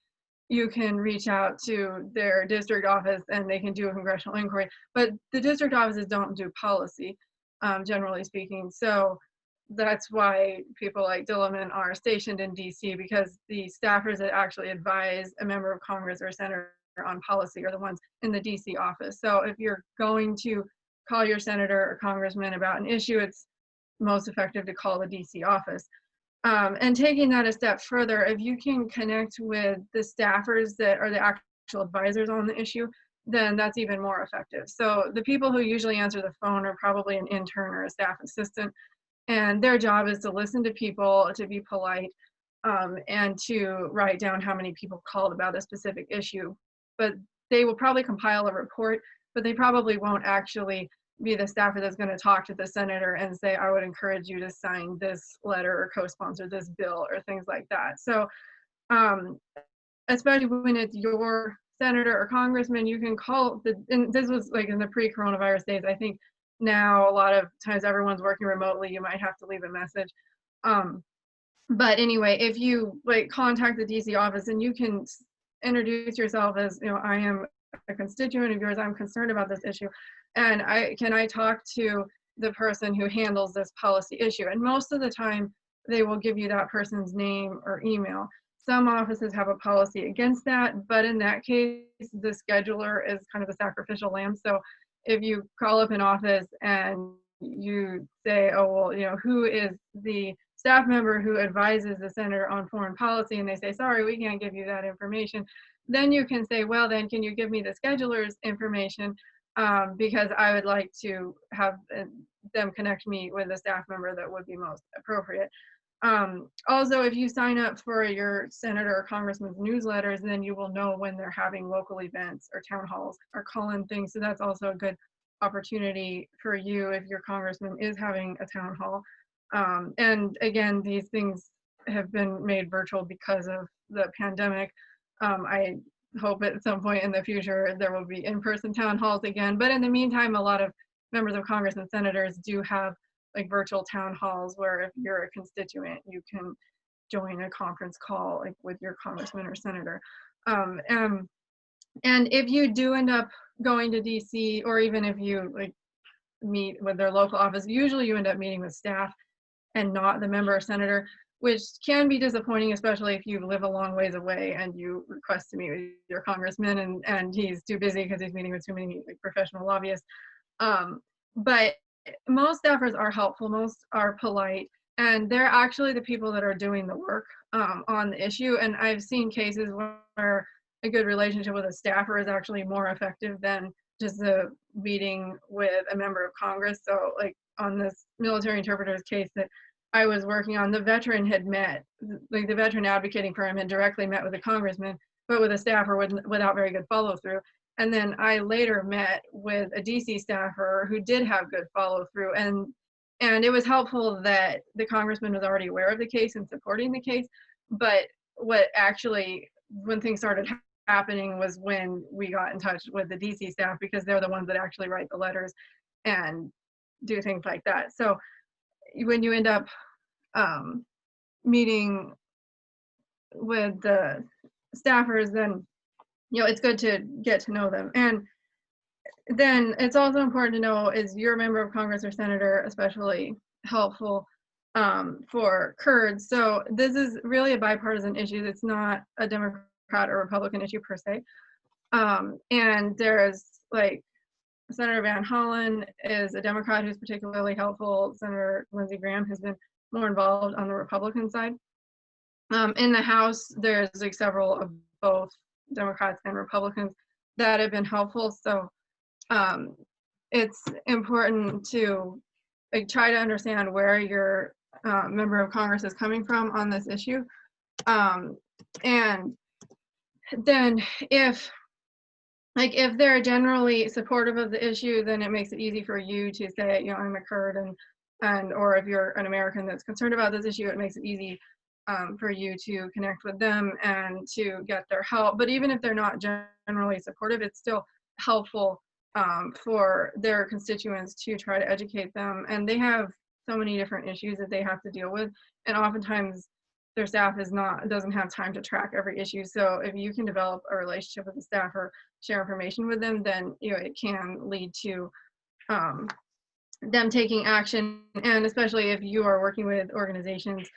you can reach out to their district office and they can do a congressional inquiry. But the district offices don't do policy, generally speaking. So that's why people like Dilliman are stationed in DC, because the staffers that actually advise a member of Congress or a senator on policy are the ones in the DC office. So if you're going to call your senator or congressman about an issue, it's most effective to call the DC office. And taking that a step further, if you can connect with the staffers that are the actual advisors on the issue, then that's even more effective. So the people who usually answer the phone are probably an intern or a staff assistant, and their job is to listen to people, to be polite, and to write down how many people called about a specific issue. But they will probably compile a report, but they probably won't actually be the staffer that's going to talk to the senator and say, I would encourage you to sign this letter or co-sponsor this bill or things like that. So especially when it's your senator or congressman, you can call and this was like in the pre-coronavirus days. I think now a lot of times everyone's working remotely, you might have to leave a message. But anyway, if you like contact the DC office and you can introduce yourself as, you know, I am a constituent of yours, I'm concerned about this issue, and can I talk to the person who handles this policy issue? And most of the time they will give you that person's name or email. Some offices have a policy against that, but in that case, the scheduler is kind of the sacrificial lamb. So if you call up an office and you say, oh, well, you know, who is the staff member who advises the senator on foreign policy, and they say, sorry, we can't give you that information, then you can say, well, then can you give me the scheduler's information, because I would like to have them connect me with a staff member that would be most appropriate. Also, if you sign up for your senator or congressman's newsletters, then you will know when they're having local events or town halls or call-in things. So that's also a good opportunity for you if your congressman is having a town hall. And again, these things have been made virtual because of the pandemic. I hope at some point in the future there will be in-person town halls again. But in the meantime, a lot of members of Congress and senators do have like virtual town halls where if you're a constituent, you can join a conference call like with your congressman or senator. And if you do end up going to DC, or even if you like meet with their local office, usually you end up meeting with staff and not the member or senator, which can be disappointing, especially if you live a long ways away and you request to meet with your congressman and he's too busy because he's meeting with too many like, professional lobbyists. But most staffers are helpful, most are polite, and they're actually the people that are doing the work on the issue. And I've seen cases where a good relationship with a staffer is actually more effective than just the meeting with a member of Congress. So like on this military interpreter's case that I was working on, the veteran had met, like the veteran advocating for him had directly met with a congressman, but with a staffer without very good follow through. And then I later met with a DC staffer who did have good follow through, and it was helpful that the congressman was already aware of the case and supporting the case. But what actually, when things started happening, was when we got in touch with the DC staff, because they're the ones that actually write the letters and do things like that. So when you end up meeting with the staffers, then you know it's good to get to know them. And then it's also important to know, is your member of Congress or senator especially helpful for Kurds? So this is really a bipartisan issue. It's not a Democrat or Republican issue per se. And there's like Senator Van Hollen is a Democrat who's particularly helpful. Senator Lindsey Graham has been more involved on the Republican side. In the House, there's like several of both Democrats and Republicans that have been helpful. So it's important to like try to understand where your member of Congress is coming from on this issue. And then if they're generally supportive of the issue, then it makes it easy for you to say, you know, I'm a Kurd, and or if you're an American that's concerned about this issue, it makes it easy for you to connect with them and to get their help. But even if they're not generally supportive, it's still helpful for their constituents to try to educate them. And they have so many different issues that they have to deal with, and oftentimes their staff doesn't have time to track every issue. So if you can develop a relationship with the staff or share information with them, then you know it can lead to them taking action. And especially if you are working with organizations,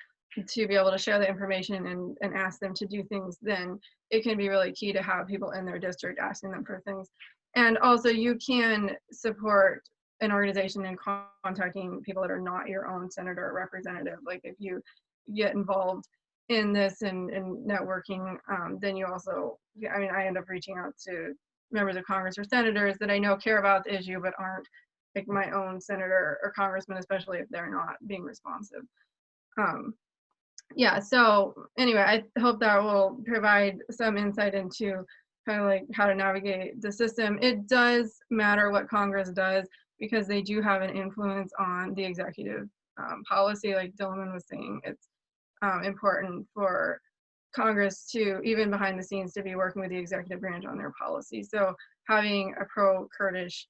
to be able to share the information and ask them to do things, then it can be really key to have people in their district asking them for things. And also you can support an organization and contacting people that are not your own senator or representative. Like if you get involved in this and networking, then you also, I mean, I end up reaching out to members of Congress or senators that I know care about the issue, but aren't like my own senator or congressman, especially if they're not being responsive. Yeah, so anyway, I hope that will provide some insight into kind of like how to navigate the system. It does matter what Congress does because they do have an influence on the executive policy. Like Dilman was saying, it's important for Congress to, even behind the scenes, to be working with the executive branch on their policy. So having a pro-Kurdish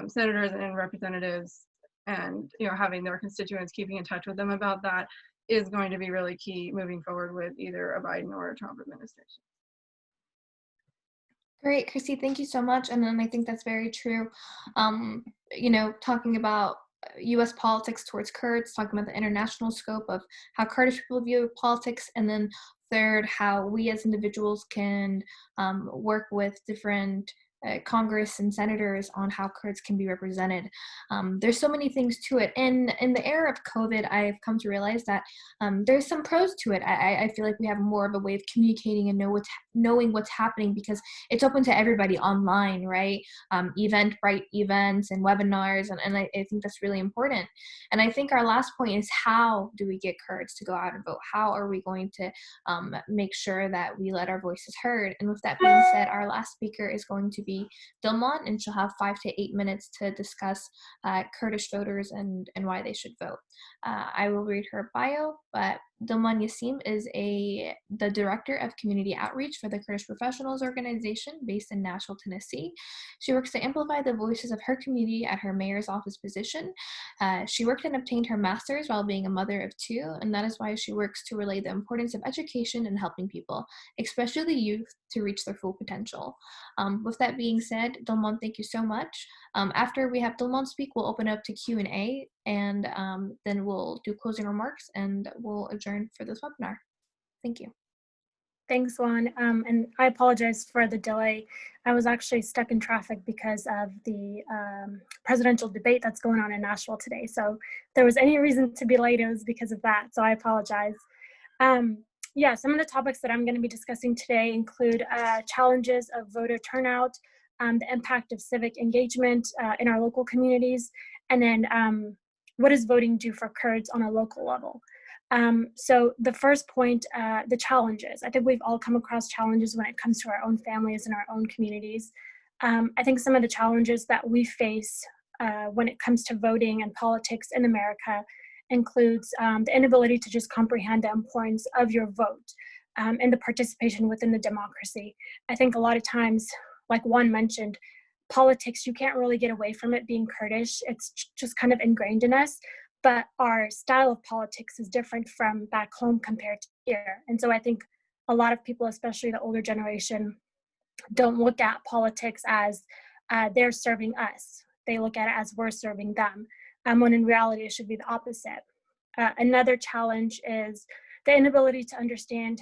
senators and representatives, and having their constituents, keeping in touch with them about that, is going to be really key moving forward with either a Biden or a Trump administration. Great, Chrissy, thank you so much. And then I think that's very true. Talking about U.S. politics towards Kurds, talking about the international scope of how Kurdish people view politics, and then third, how we as individuals can work with different Congress and senators on how Kurds can be represented. There's so many things to it. And in the era of COVID, I've come to realize that there's some pros to it. I feel like we have more of a way of communicating and knowing what's happening because it's open to everybody online, right? Eventbrite events and webinars, and I think that's really important. And I think our last point is, how do we get Kurds to go out and vote? How are we going to make sure that we let our voices heard? And with that being said, our last speaker is going to be Dilman, and she'll have 5 to 8 minutes to discuss Kurdish voters and why they should vote. I will read her bio, but Dilman Yassim is the Director of Community Outreach for the Kurdish Professionals Organization based in Nashville, Tennessee. She works to amplify the voices of her community at her mayor's office position. She worked and obtained her master's while being a mother of 2, and that is why she works to relay the importance of education and helping people, especially the youth, to reach their full potential. With that being said, Dilman, thank you so much. After we have Dilman speak, we'll open up to Q&A, and then we'll do closing remarks, and we'll adjourn for this webinar. Thank you. Thanks, Juan. And I apologize for the delay. I was actually stuck in traffic because of the presidential debate that's going on in Nashville today. So if there was any reason to be late, it was because of that. So I apologize. Yeah, some of the topics that I'm going to be discussing today include challenges of voter turnout, the impact of civic engagement in our local communities, and then what does voting do for Kurds on a local level? So the first point, the challenges. I think we've all come across challenges when it comes to our own families and our own communities. I think some of the challenges that we face when it comes to voting and politics in America includes the inability to just comprehend the importance of your vote and the participation within the democracy. I think a lot of times, like Juan mentioned, politics, you can't really get away from it being Kurdish. It's just kind of ingrained in us. But our style of politics is different from back home compared to here. And so I think a lot of people, especially the older generation, don't look at politics as they're serving us. They look at it as we're serving them, when in reality it should be the opposite. Another challenge is the inability to understand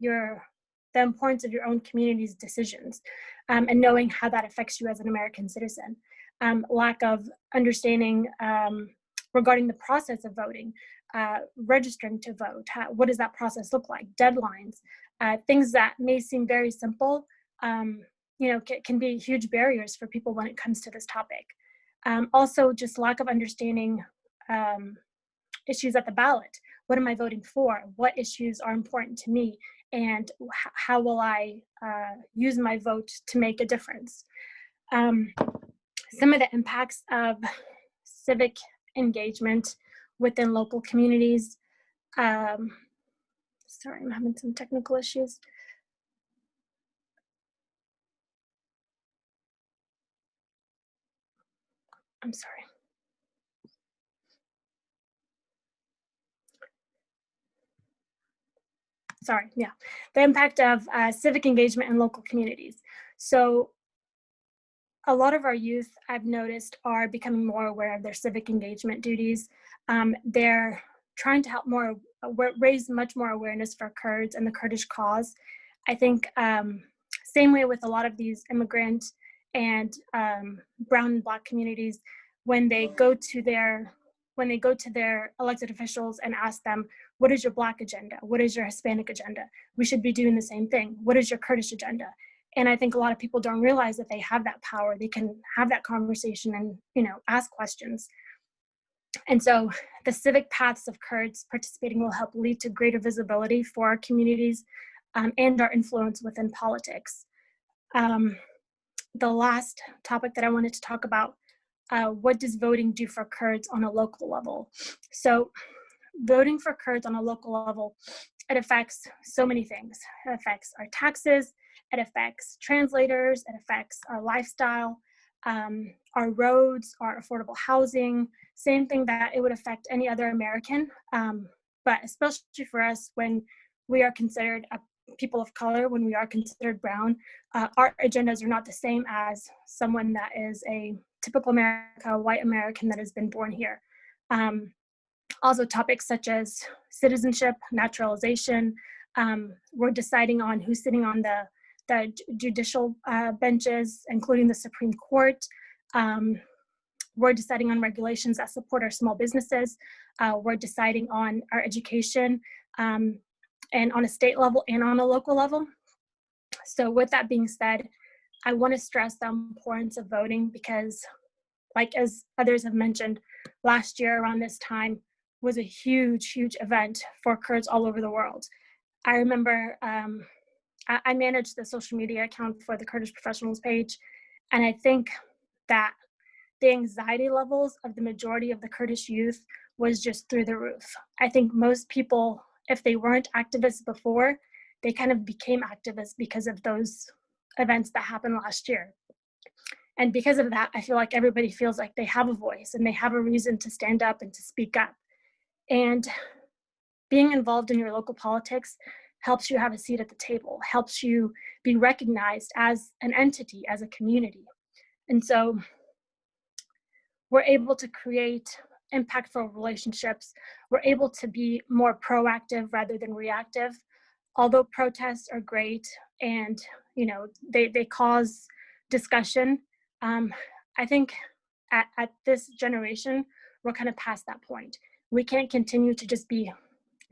the importance of your own community's decisions and knowing how that affects you as an American citizen. Lack of understanding regarding the process of voting, registering to vote. What does that process look like? Deadlines, things that may seem very simple, can be huge barriers for people when it comes to this topic. Also, just lack of understanding issues at the ballot. What am I voting for? What issues are important to me? And how will I use my vote to make a difference? Some of the impacts of civic engagement within local communities. Sorry, I'm having some technical issues. I'm sorry. Sorry, yeah. The impact of civic engagement in local communities. So a lot of our youth, I've noticed, are becoming more aware of their civic engagement duties. They're trying to help raise much more awareness for Kurds and the Kurdish cause. I think same way with a lot of these immigrant and brown and Black communities, when they go to their elected officials and ask them, what is your Black agenda? What is your Hispanic agenda? We should be doing the same thing. What is your Kurdish agenda? And I think a lot of people don't realize that they have that power. They can have that conversation and, ask questions. And so the civic paths of Kurds participating will help lead to greater visibility for our communities and our influence within politics. The last topic that I wanted to talk about, what does voting do for Kurds on a local level? So voting for Kurds on a local level, it affects so many things. It affects our taxes, it affects translators, it affects our lifestyle, our roads, our affordable housing, same thing that it would affect any other American, but especially for us when we are considered a people of color, when we are considered brown, our agendas are not the same as someone that is a typical white American that has been born here. Also topics such as citizenship, naturalization, we're deciding on who's sitting on the judicial benches, including the Supreme Court. We're deciding on regulations that support our small businesses. We're deciding on our education, and on a state level and on a local level. So with that being said, I want to stress the importance of voting because, like as others have mentioned, last year around this time was a huge, huge event for Kurds all over the world. I remember I managed the social media account for the Kurdish Professionals page, and I think that the anxiety levels of the majority of the Kurdish youth was just through the roof. I think most people, if they weren't activists before, they kind of became activists because of those events that happened last year. And because of that, I feel like everybody feels like they have a voice and they have a reason to stand up and to speak up. And being involved in your local politics helps you have a seat at the table, helps you be recognized as an entity, as a community. And so we're able to create impactful relationships. We're able to be more proactive rather than reactive. Although protests are great and they cause discussion, I think at this generation, we're kind of past that point. We can't continue to just be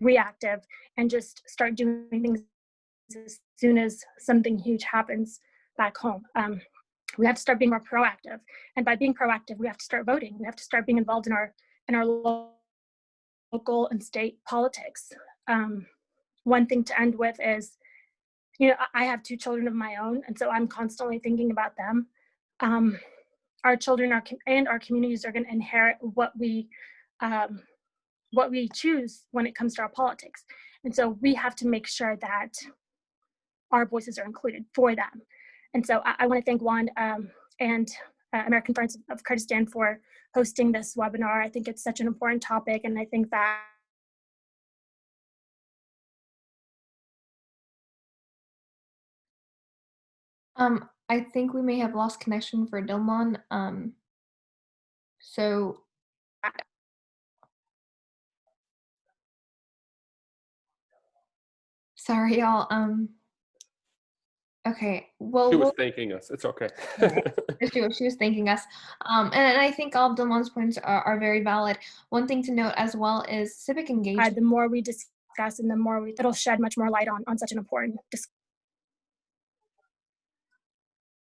reactive and just start doing things as soon as something huge happens back home. We have to start being more proactive. And by being proactive, we have to start voting. We have to start being involved in our local and state politics. One thing to end with is, I have 2 children of my own, and so I'm constantly thinking about them. Our children and our communities are going to inherit what we choose when it comes to our politics. And so we have to make sure that our voices are included for them. And so I want to thank Juan and American Friends of Kurdistan for hosting this webinar. I think it's such an important topic, and I think that I think we may have lost connection for Dilman. So sorry, y'all. Okay. Well, She was thanking us. It's okay. she was thanking us. And I think all of Dilman's points are very valid. One thing to note as well is civic engagement. the more we discuss and the more it'll shed much more light on such an important discussion.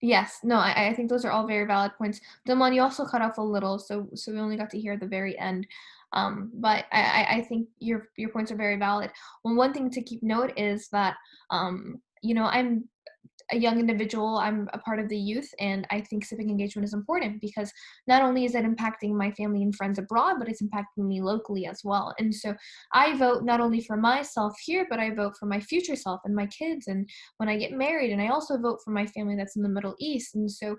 Yes, no, I think those are all very valid points. Dilman, you also cut off a little, so we only got to hear the very end. But I think your points are very valid. Well, one thing to keep note is that, I'm a young individual, I'm a part of the youth, and I think civic engagement is important because not only is it impacting my family and friends abroad, but it's impacting me locally as well. And so I vote not only for myself here, but I vote for my future self and my kids, and when I get married, and I also vote for my family that's in the Middle East. And so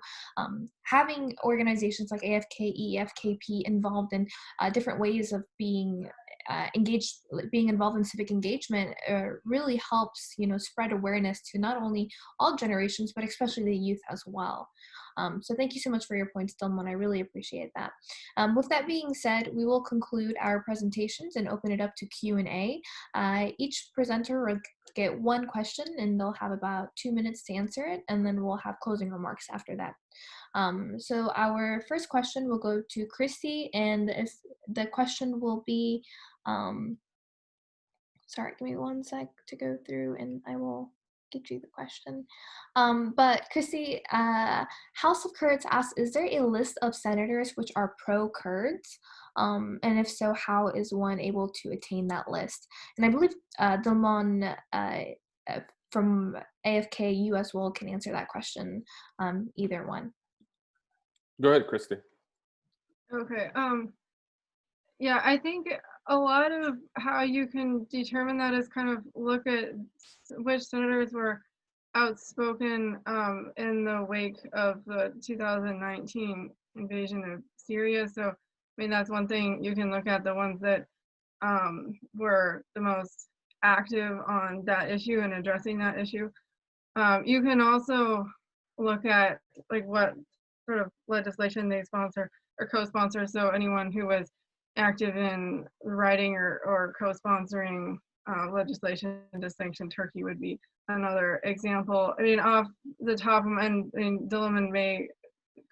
having organizations like AFKE, FKP involved in different ways of being engaged, being involved in civic engagement really helps, spread awareness to not only all generations, but especially the youth as well. So thank you so much for your points, Dilman. I really appreciate that. With that being said, we will conclude our presentations and open it up to Q&A. Each presenter will get one question and they'll have about 2 minutes to answer it, and then we'll have closing remarks after that. So our first question will go to Christy, and if the question will be, sorry, give me 1 sec to go through and I will get you the question. But Christy, House of Kurds asks, is there a list of senators which are pro-Kurds? And if so, how is one able to attain that list? And I believe Dilman from AFK US World can answer that question, either one. Go ahead, Christy. Okay. Yeah, I think a lot of how you can determine that is kind of look at which senators were outspoken in the wake of the 2019 invasion of Syria. So, I mean, that's one thing you can look at, the ones that were the most active on that issue and addressing that issue. You can also look at like what sort of legislation they sponsor or co-sponsor. So anyone who was active in writing or co-sponsoring legislation to sanction Turkey would be another example. I mean, off the top of my, and Dilman may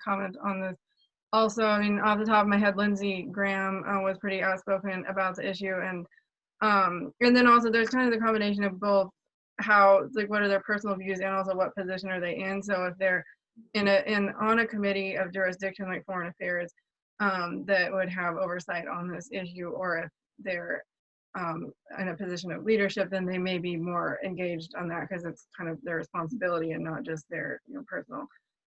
comment on this also, I mean, off the top of my head, Lindsey Graham was pretty outspoken about the issue. And then also there's kind of the combination of both, how, like, what are their personal views and also what position are they in. So if they're on a committee of jurisdiction like foreign affairs, that would have oversight on this issue, or if they're in a position of leadership, then they may be more engaged on that because it's kind of their responsibility and not just their personal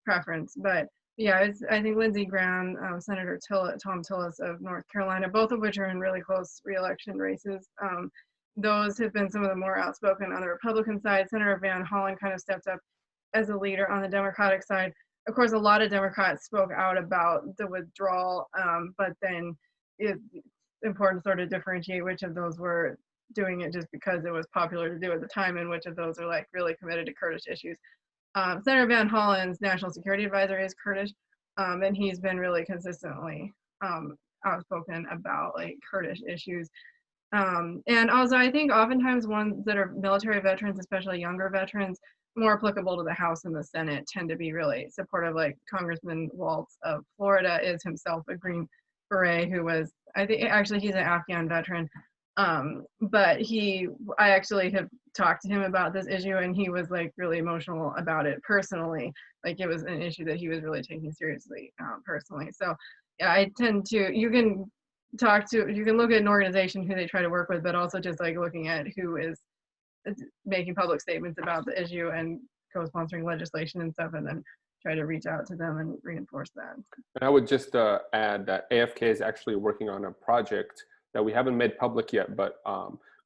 preference. But yeah, I think Lindsey Graham, Senator Tom Tillis of North Carolina, both of which are in really close re-election races. Those have been some of the more outspoken on the Republican side. Senator Van Hollen kind of stepped up as a leader on the Democratic side. Of course, a lot of Democrats spoke out about the withdrawal, but then it's important to sort of differentiate which of those were doing it just because it was popular to do at the time and which of those are like really committed to Kurdish issues. Senator Van Hollen's national security advisor is Kurdish, and he's been really consistently outspoken about like Kurdish issues. And also, I think oftentimes ones that are military veterans, especially younger veterans, more applicable to the House and the Senate, tend to be really supportive. Like Congressman Waltz of Florida is himself a Green Beret who was, I think actually he's an Afghan veteran, but I actually have talked to him about this issue and he was like really emotional about it personally. Like it was an issue that he was really taking seriously personally. So yeah, I tend to, you can look at an organization who they try to work with, but also just like looking at who is making public statements about the issue and co-sponsoring legislation and stuff, and then try to reach out to them and reinforce that. And I would just add that AFK is actually working on a project that we haven't made public yet, but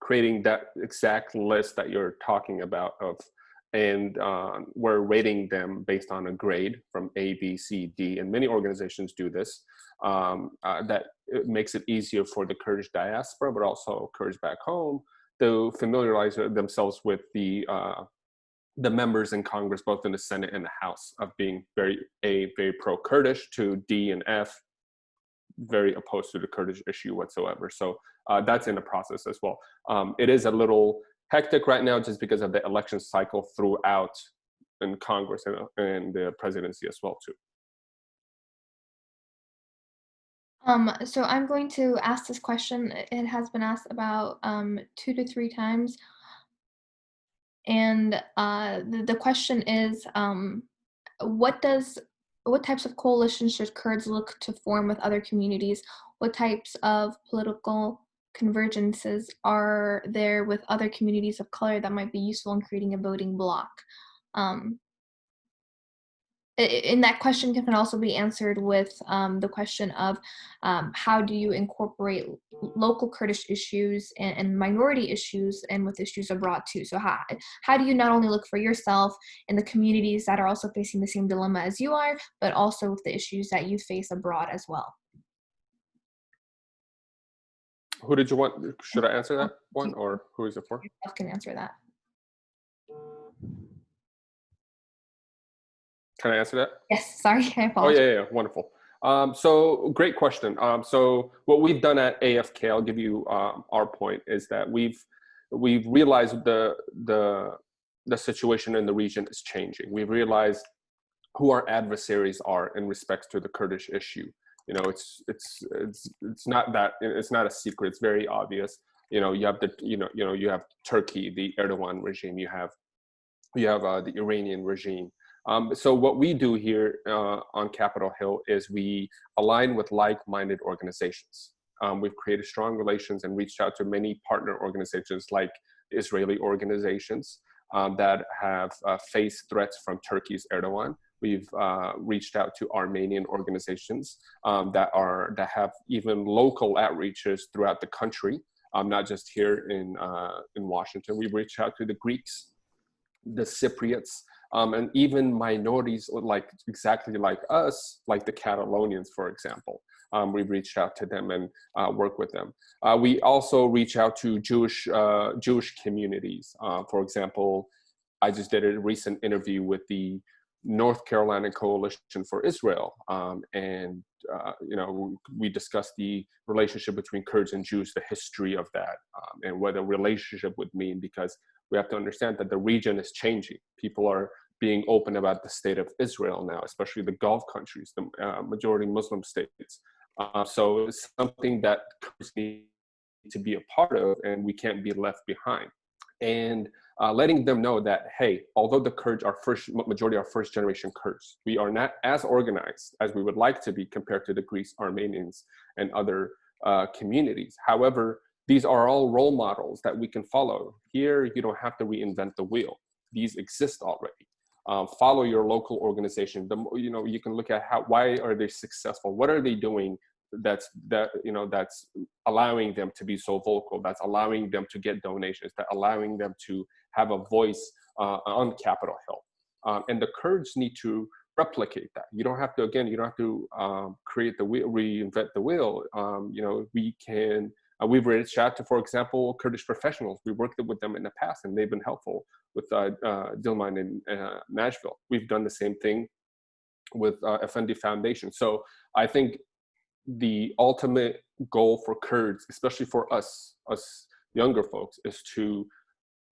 creating that exact list that you're talking about and we're rating them based on a grade from A, B, C, D, and many organizations do this. That it makes it easier for the Kurdish diaspora, but also Kurds back home, to familiarize themselves with the members in Congress, both in the Senate and the House, of being very pro-Kurdish, to D and F, very opposed to the Kurdish issue whatsoever. So that's in the process as well. It is a little hectic right now just because of the election cycle throughout in Congress and the presidency as well too. So I'm going to ask this question. It has been asked about 2 to 3 times. And the question is, what types of coalitions should Kurds look to form with other communities? What types of political convergences are there with other communities of color that might be useful in creating a voting bloc? And that question can also be answered with the question of how do you incorporate local Kurdish issues and minority issues and with issues abroad too? So how do you not only look for yourself in the communities that are also facing the same dilemma as you are, but also with the issues that you face abroad as well? Who did you want? Should I answer that one, or who is it for? Yourself can answer that. Can I answer that? Yes, sorry, I Oh, apologize. yeah, wonderful. So great question. So what we've done at AFK, I'll give you our point, is that we've realized the situation in the region is changing. We've realized who our adversaries are in respect to the Kurdish issue. You know, it's not a secret. It's very obvious. You know, you have you have Turkey, the Erdogan regime. You have the Iranian regime. So what we do here on Capitol Hill is we align with like-minded organizations. We've created strong relations and reached out to many partner organizations like the Israeli organizations that have faced threats from Turkey's Erdogan. We've reached out to Armenian organizations that have even local outreaches throughout the country, not just here in Washington. We've reached out to the Greeks, the Cypriots, and even minorities exactly like us, like the Catalonians, for example. We've reached out to them and work with them. We also reach out to Jewish communities. For example, I just did a recent interview with the North Carolina Coalition for Israel, and we discussed the relationship between Kurds and Jews, the history of that, and what a relationship would mean, because we have to understand that the region is changing. People are being open about the state of Israel now, especially the Gulf countries, the majority Muslim states. So it's something that Kurds need to be a part of, and we can't be left behind. And letting them know that, hey, although the Kurds are majority are first generation Kurds, we are not as organized as we would like to be compared to the Greeks, Armenians, and other communities. However, these are all role models that we can follow. Here, you don't have to reinvent the wheel. These exist already. Follow your local organization. You can look at why are they successful? What are they doing that's allowing them to be so vocal, that's allowing them to get donations, that allowing them to have a voice on Capitol Hill. And the Kurds need to replicate that. You don't have to create the wheel, reinvent the wheel. We've reached out to, for example, Kurdish professionals. We worked with them in the past, and they've been helpful with Dilman in Nashville. We've done the same thing with Effendi Foundation. So I think the ultimate goal for Kurds, especially for us younger folks, is to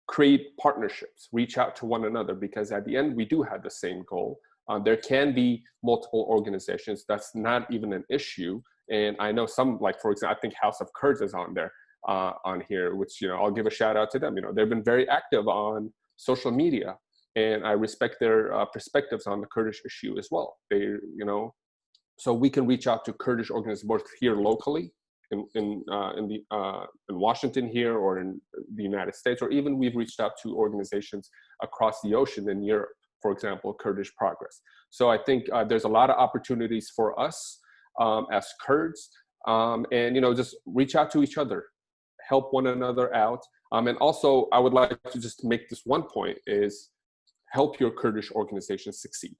create partnerships, reach out to one another, because at the end, we do have the same goal. There can be multiple organizations. That's not even an issue. And I know some, like, for example, I think House of Kurds is on there, on here, which, I'll give a shout out to them. They've been very active on social media, and I respect their perspectives on the Kurdish issue as well. So we can reach out to Kurdish organizations both here locally in Washington here, or in the United States, or even we've reached out to organizations across the ocean in Europe, for example, Kurdish Progress. So I think there's a lot of opportunities for us as Kurds, and just reach out to each other, help one another out. And also, I would like to just make this one point, is help your Kurdish organizations succeed.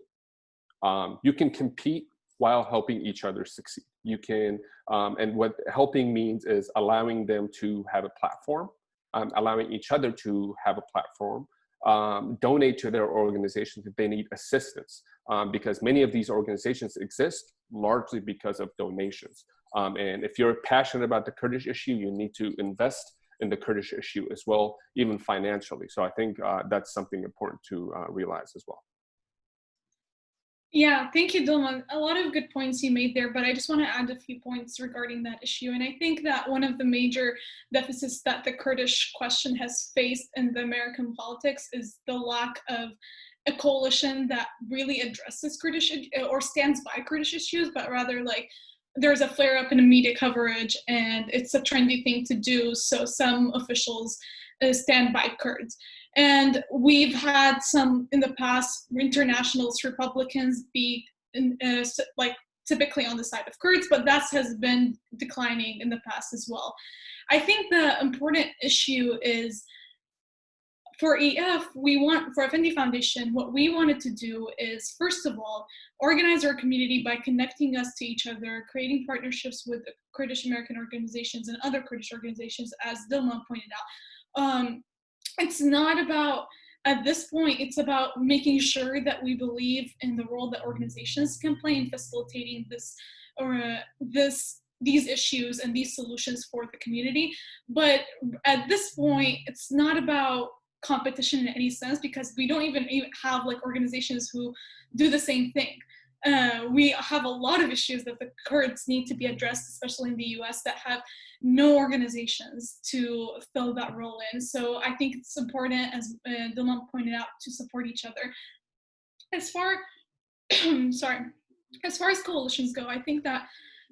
You can compete while helping each other succeed. You can, and what helping means is allowing them to have a platform, allowing each other to have a platform, donate to their organizations if they need assistance, because many of these organizations exist largely because of donations. And if you're passionate about the Kurdish issue, you need to invest in the Kurdish issue as well, even financially. So I think that's something important to realize as well. Yeah, thank you, Dilman. A lot of good points you made there, but I just want to add a few points regarding that issue. And I think that one of the major deficits that the Kurdish question has faced in the American politics is the lack of a coalition that really addresses Kurdish or stands by Kurdish issues, but rather like there's a flare up in the media coverage and it's a trendy thing to do. So some officials stand by Kurds. And we've had some in the past internationalist Republicans be typically on the side of Kurds, but that has been declining in the past as well. I think the important issue is for EF, for Effendi Foundation, what we wanted to do is, first of all, organize our community by connecting us to each other, creating partnerships with Kurdish-American organizations and other Kurdish organizations, as Dilman pointed out. It's not about at this point, it's about making sure that we believe in the role that organizations can play in facilitating this or these issues and these solutions for the community. But at this point, it's not about competition in any sense, because we don't even have like organizations who do the same thing. We have a lot of issues that the Kurds need to be addressed, especially in the US, that have no organizations to fill that role in. So I think it's important, as Dilma pointed out, to support each other. As far, sorry, as far as coalitions go, I think that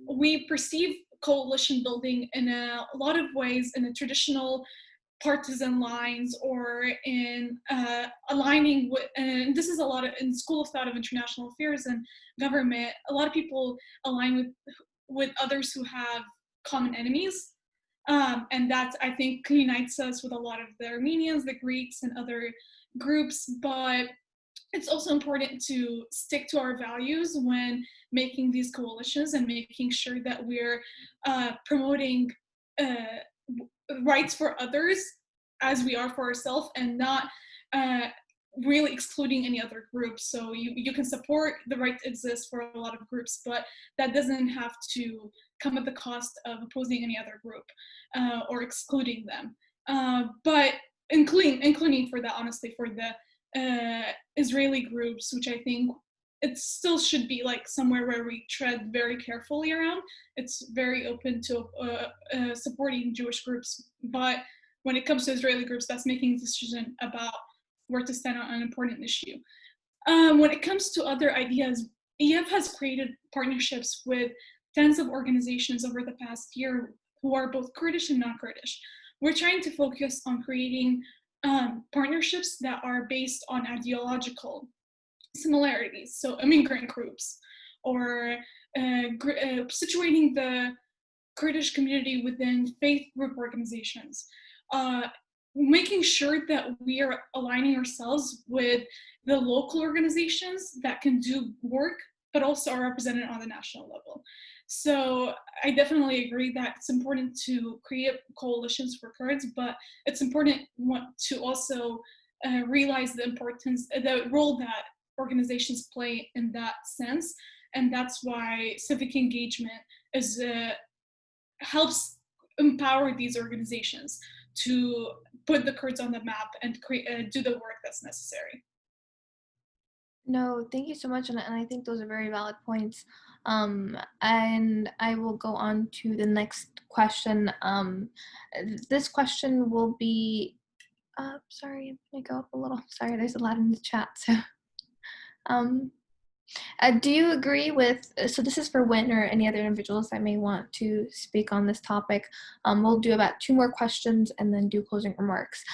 we perceive coalition building in a lot of ways in a traditional partisan lines, or in aligning with, and this is a lot of in School of Thought of International Affairs and Government, a lot of people align with others who have common enemies. And that, I think, unites us with a lot of the Armenians, the Greeks, and other groups. But it's also important to stick to our values when making these coalitions, and making sure that we're promoting rights for others as we are for ourselves, and not really excluding any other groups. So you can support the right to exist for a lot of groups, but that doesn't have to come at the cost of opposing any other group or excluding them. But including for that, honestly, for the Israeli groups, which I think it still should be like somewhere where we tread very carefully around. It's very open to supporting Jewish groups, but when it comes to Israeli groups, that's making a decision about where to stand on an important issue. When it comes to other ideas, EF has created partnerships with tens of organizations over the past year who are both Kurdish and non-Kurdish. We're trying to focus on creating partnerships that are based on ideological similarities, so immigrant groups, or situating the Kurdish community within faith group organizations, making sure that we are aligning ourselves with the local organizations that can do work, but also are represented on the national level. So I definitely agree that it's important to create coalitions for Kurds, but it's important to also realize the importance, the role that organizations play in that sense. And that's why civic engagement is helps empower these organizations to put the Kurds on the map and do the work that's necessary. No, thank you so much, and I think those are very valid points. And I will go on to the next question. This question will be, sorry, I'm gonna go up a little. Sorry, there's a lot in the chat. So, do you agree with, so this is for Wynn or any other individuals that may want to speak on this topic. We'll do about 2 more questions and then do closing remarks.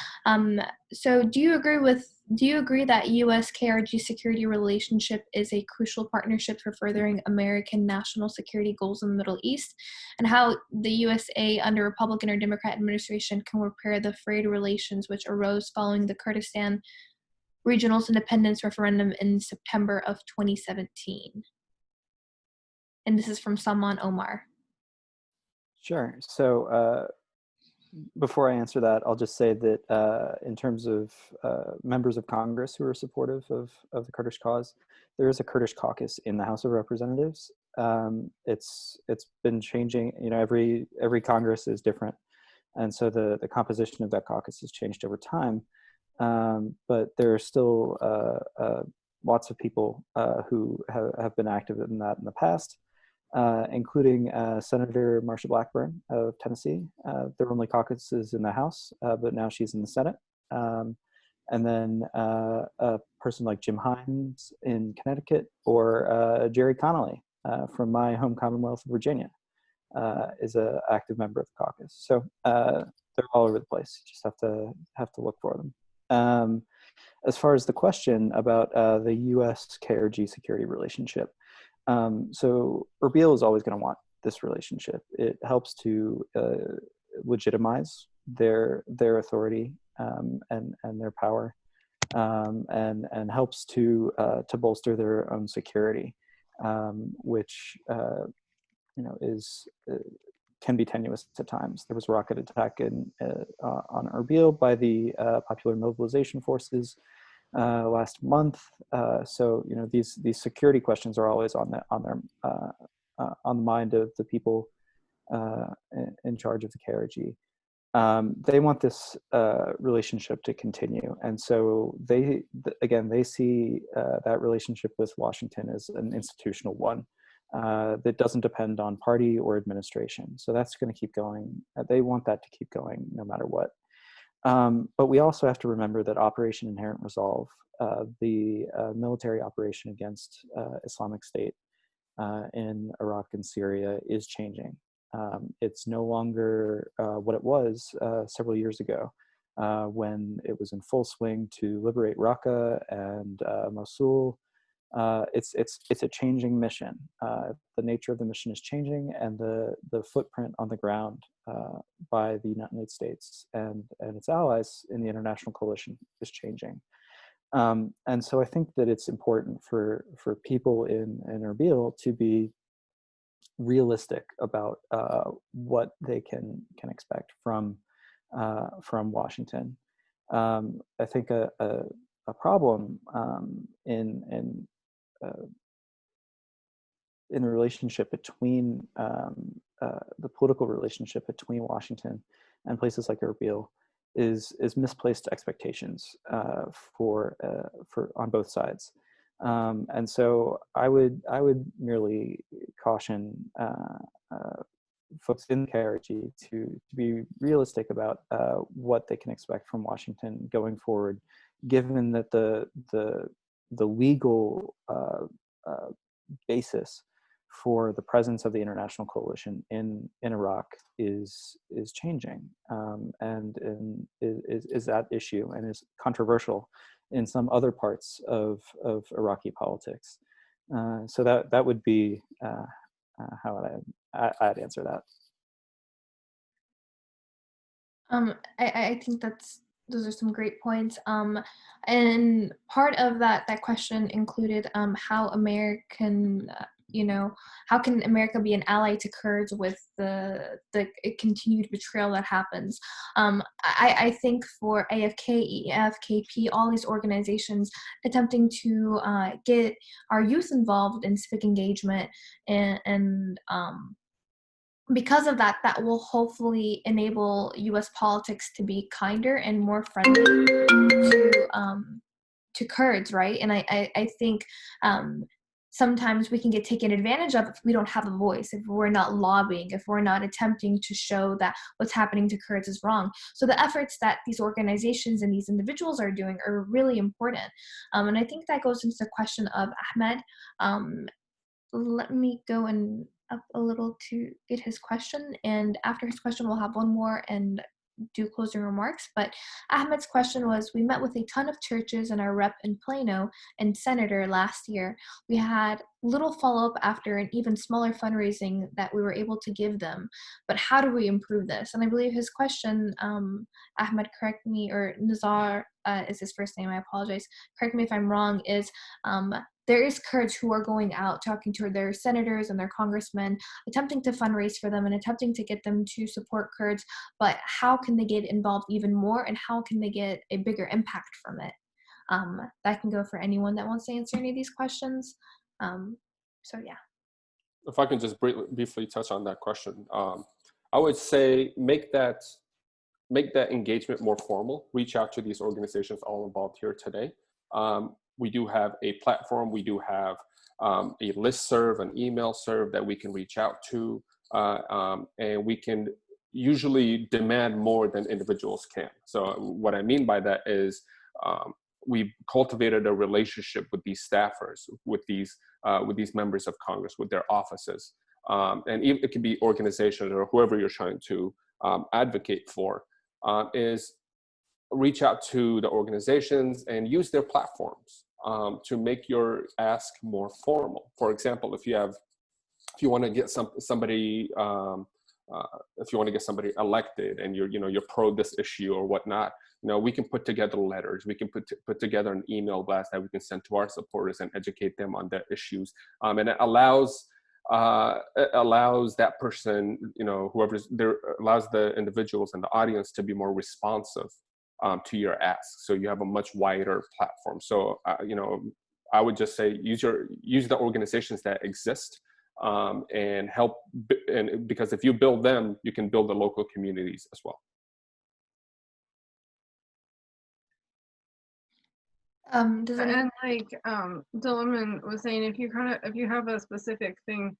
So do you agree that US-KRG security relationship is a crucial partnership for furthering American national security goals in the Middle East, and how the USA under Republican or Democrat administration can repair the frayed relations which arose following the Kurdistan Regional's independence referendum in September of 2017? And this is from Salman Omar. Sure. So before I answer that, I'll just say that in terms of members of Congress who are supportive of the Kurdish cause, there is a Kurdish caucus in the House of Representatives. It's been changing. You know, every Congress is different, and so the composition of that caucus has changed over time. But there are still lots of people who have been active in that in the past, including Senator Marsha Blackburn of Tennessee. There were only caucuses in the House, but now she's in the Senate. And then a person like Jim Hines in Connecticut, or Jerry Connolly from my home Commonwealth of Virginia is an active member of the caucus. So they're all over the place. You just have to look for them. As far as the question about the US-KRG security relationship, so Erbil is always going to want this relationship. It helps to legitimize their authority and their power, and helps to bolster their own security, which is can be tenuous at times. There was a rocket attack on Erbil by the Popular Mobilization Forces last month. So these security questions are always on the mind of the people in charge of the KRG. They want this relationship to continue, and so they see that relationship with Washington as an institutional one that doesn't depend on party or administration. So that's going to keep going. They want that to keep going no matter what. But we also have to remember that Operation Inherent Resolve, the military operation against Islamic State in Iraq and Syria, is changing. It's no longer what it was several years ago when it was in full swing to liberate Raqqa and Mosul. It's a changing mission. The nature of the mission is changing, and the footprint on the ground by the United States and its allies in the international coalition is changing. And so I think that it's important for people in Erbil to be realistic about what they can expect from Washington. I think a problem in the relationship between the political relationship between Washington and places like Erbil is misplaced expectations for on both sides. And so I would merely caution folks in KRG to be realistic about what they can expect from Washington going forward, given that the legal basis for the presence of the international coalition in Iraq is changing, and is at issue and is controversial in some other parts of Iraqi politics. So that would be how I'd answer that. I think those are some great points. And part of that question included how American, how can America be an ally to Kurds with the continued betrayal that happens? I think for AFK, EFKP, all these organizations attempting to get our youth involved in civic engagement and because of that, that will hopefully enable U.S. politics to be kinder and more friendly to Kurds, right? And I think sometimes we can get taken advantage of if we don't have a voice, if we're not lobbying, if we're not attempting to show that what's happening to Kurds is wrong. So the efforts that these organizations and these individuals are doing are really important. And I think that goes into the question of Ahmed. Let me go up a little to get his question, and after his question we'll have one more and do closing remarks. But Ahmed's question was, we met with a ton of churches and our rep in Plano and senator last year. We had little follow-up after an even smaller fundraising that we were able to give them, but how do we improve this? And I believe his question, Ahmed, correct me, or Nazar is his first name, I apologize, correct me if I'm wrong, is there is Kurds who are going out talking to their senators and their congressmen, attempting to fundraise for them and attempting to get them to support Kurds, but how can they get involved even more, and how can they get a bigger impact from it? That can go for anyone that wants to answer any of these questions. So yeah. If I can just briefly touch on that question, I would say make that engagement more formal. Reach out to these organizations all involved here today. We do have a platform. We do have a listserv, an email serve that we can reach out to, and we can usually demand more than individuals can. So what I mean by that is we've cultivated a relationship with these staffers, with these members of Congress, with their offices, and even it can be organizations or whoever you're trying to advocate for, is reach out to the organizations and use their platforms to make your ask more formal. For example, if you want to get somebody elected and you're pro this issue or whatnot, we can put together letters. We can put together an email blast that we can send to our supporters and educate them on their issues. And it allows it allows that person, whoever's there, allows the individuals in the audience to be more responsive to your ask. So you have a much wider platform. So, I would just say use the organizations that exist and help, and because if you build them, you can build the local communities as well. Does any And like Diliman was saying, if you have a specific thing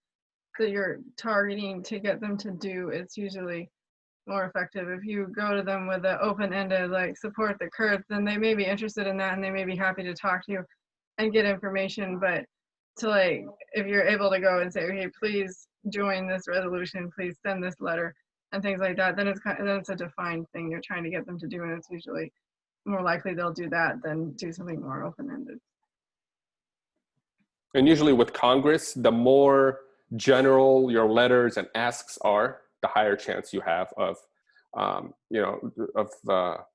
that you're targeting to get them to do, it's usually more effective. If you go to them with an open-ended, like, support the Kurds, then they may be interested in that and they may be happy to talk to you and get information. But to, like, if you're able to go and say, okay, please join this resolution, please send this letter and things like that, then it's a defined thing you're trying to get them to do, and it's usually more likely they'll do that than do something more open-ended. And usually with Congress, the more general your letters and asks are, the higher chance you have of,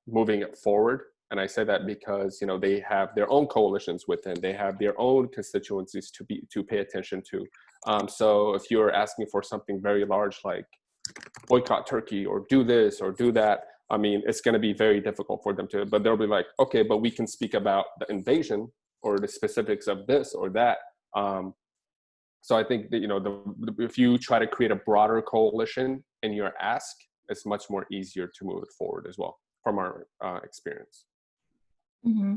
moving it forward. And I say that because, they have their own coalitions within, they have their own constituencies to pay attention to. So if you're asking for something very large, like boycott Turkey or do this or do that, I mean, it's going to be very difficult for them to, but they'll be like, okay, but we can speak about the invasion or the specifics of this or that. So I think that, if you try to create a broader coalition in your ask, it's much more easier to move it forward as well, from our experience. Mm-hmm.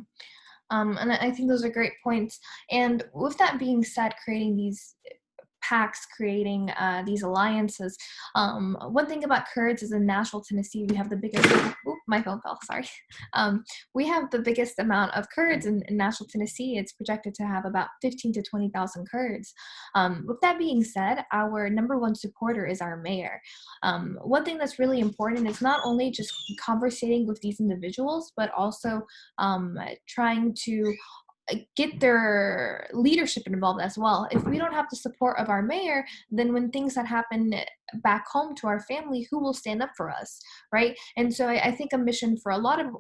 And I think those are great points. And with that being said, creating these pacts, creating these alliances. One thing about Kurds is in Nashville, Tennessee, we have the biggest, my phone fell, sorry. We have the biggest amount of Kurds in Nashville, Tennessee. It's projected to have about 15 to 20,000 Kurds. With that being said, our number one supporter is our mayor. One thing that's really important is not only just conversating with these individuals, but also trying to get their leadership involved as well. If we don't have the support of our mayor, then when things that happen back home to our family, who will stand up for us, right? And so I think a mission for a lot of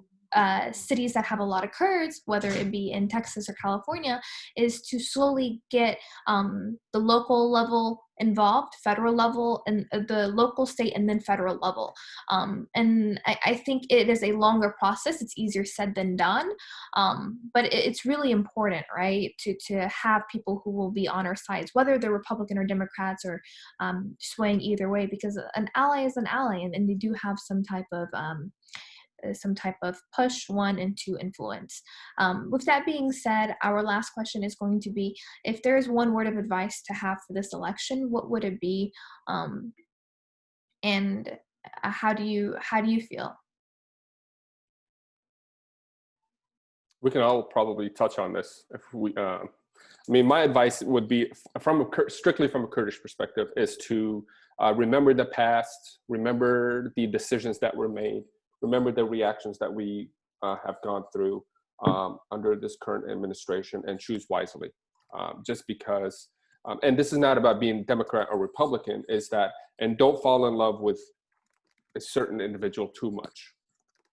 cities that have a lot of Kurds, whether it be in Texas or California, is to slowly get the local level involved, federal level, and the local, state, and then federal level. And I think it is a longer process. It's easier said than done, but it's really important, right, to have people who will be on our sides, whether they're Republican or Democrats or swaying either way, because an ally is an ally, and they do have some type of push, one, and two influence. With that being said, our last question is going to be, if there is one word of advice to have for this election, what would it be? And how do you feel? We can all probably touch on this if we. My advice would be, strictly from a Kurdish perspective, is to remember the past, remember the decisions that were made, remember the reactions that we have gone through under this current administration, and choose wisely. Just because, and this is not about being Democrat or Republican, and don't fall in love with a certain individual too much.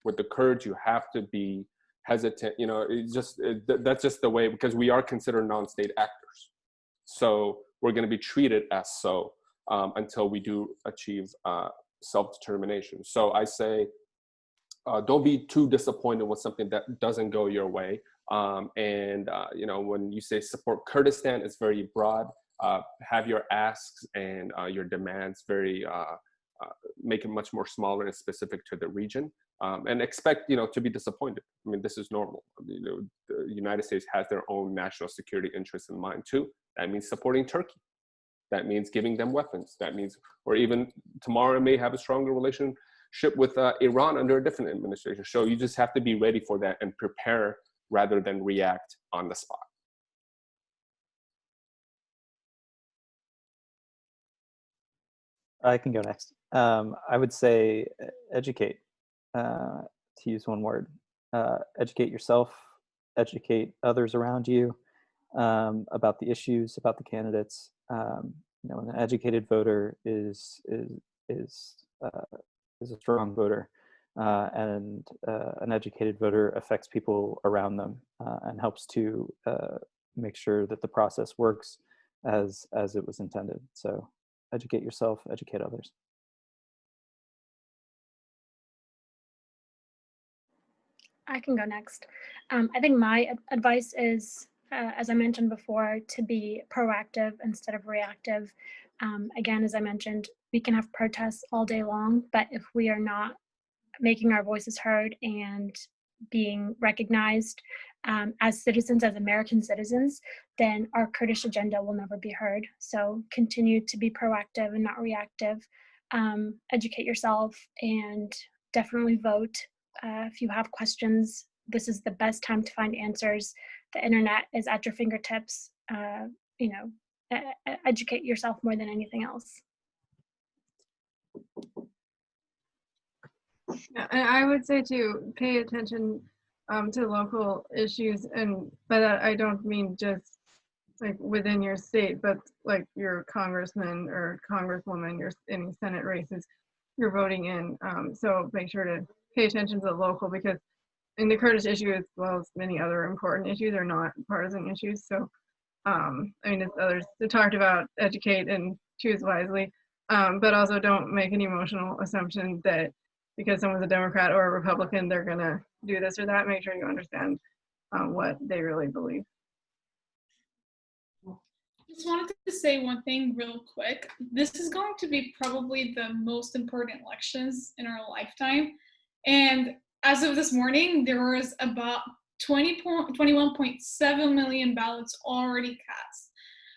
With the Kurds, you have to be hesitant. That's just the way, because we are considered non-state actors. So we're going to be treated as so until we do achieve self-determination. So I say, don't be too disappointed with something that doesn't go your way. When you say support Kurdistan, it's very broad. Have your asks and your demands very, make it much more smaller and specific to the region. And expect, to be disappointed. I mean, this is normal. The United States has their own national security interests in mind too. That means supporting Turkey. That means giving them weapons. That means, or even tomorrow may have a stronger relationship with Iran under a different administration. So you just have to be ready for that and prepare rather than react on the spot. I can go next. I would say educate, to use one word. Educate yourself, educate others around you about the issues, about the candidates. An educated voter is a strong voter, and an educated voter affects people around them and helps to make sure that the process works as it was intended. So educate yourself, educate others. I can go next. I think my advice is, as I mentioned before, to be proactive instead of reactive. Again, as I mentioned, we can have protests all day long, but if we are not making our voices heard and being recognized as citizens, as American citizens, then our Kurdish agenda will never be heard. So continue to be proactive and not reactive. Educate yourself and definitely vote. If you have questions, this is the best time to find answers. The internet is at your fingertips. Educate yourself more than anything else. Yeah, and I would say to pay attention to local issues, and by that I don't mean just like within your state, but like your congressman or congresswoman, your any Senate races you're voting in. So make sure to pay attention to the local, because in the Kurdish issue, as well as many other important issues, are not partisan issues. So I mean, as others talked about, educate and choose wisely, but also don't make an emotional assumption that because someone's a Democrat or a Republican, they're gonna do this or that. Make sure you understand what they really believe. Just wanted to say one thing real quick. This is going to be probably the most important elections in our lifetime. And as of this morning, there was about 21.7 million ballots already cast.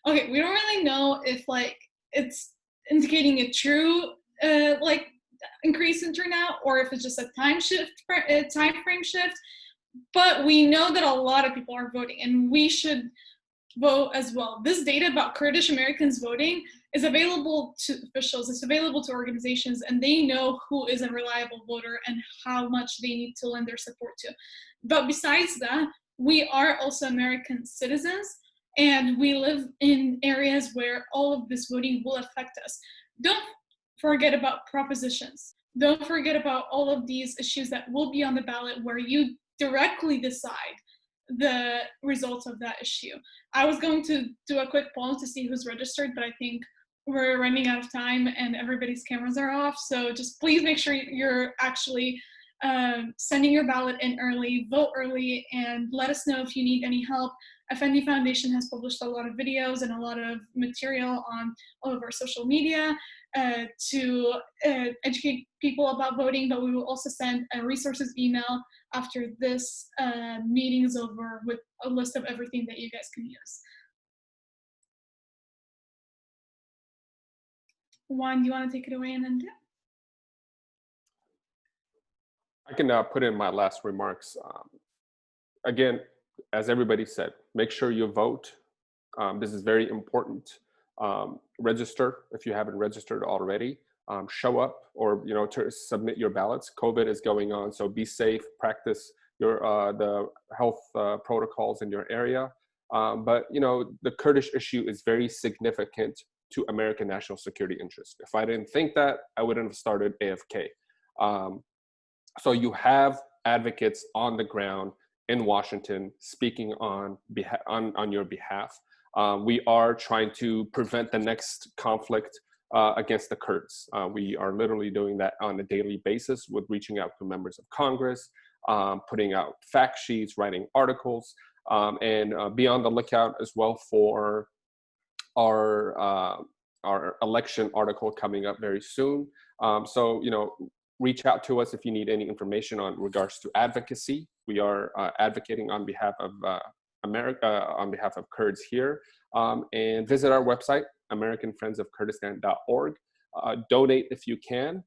Okay, we don't really know if like it's indicating a true like increase in turnout or if it's just a time frame shift. But we know that a lot of people are voting, and we should vote as well. This data about Kurdish-Americans voting is available to officials, it's available to organizations, and they know who is a reliable voter and how much they need to lend their support to. But besides that, we are also American citizens, and we live in areas where all of this voting will affect us. Don't forget about propositions. Don't forget about all of these issues that will be on the ballot where you directly decide the results of that issue. I was going to do a quick poll to see who's registered, but I think we're running out of time and everybody's cameras are off. So just please make sure you're actually sending your ballot in early, vote early, and let us know if you need any help. Effendi Foundation has published a lot of videos and a lot of material on all of our social media to educate people about voting, but we will also send a resources email after this meeting is over with a list of everything that you guys can use. Juan, do you want to take it away and end it? I can put in my last remarks. Again, as everybody said, make sure you vote. This is very important. Register if you haven't registered already. Show up, or to submit your ballots. COVID is going on, so be safe. Practice your the health protocols in your area. But the Kurdish issue is very significant to American national security interests. If I didn't think that, I wouldn't have started AFK. So you have advocates on the ground in Washington speaking on your behalf. We are trying to prevent the next conflict against the Kurds. We are literally doing that on a daily basis with reaching out to members of Congress, putting out fact sheets, writing articles, and be on the lookout as well for our election article coming up very soon. So reach out to us if you need any information on regards to advocacy. We are advocating on behalf of America, on behalf of Kurds here, and visit our website, AmericanFriendsofKurdistan.org. Donate if you can,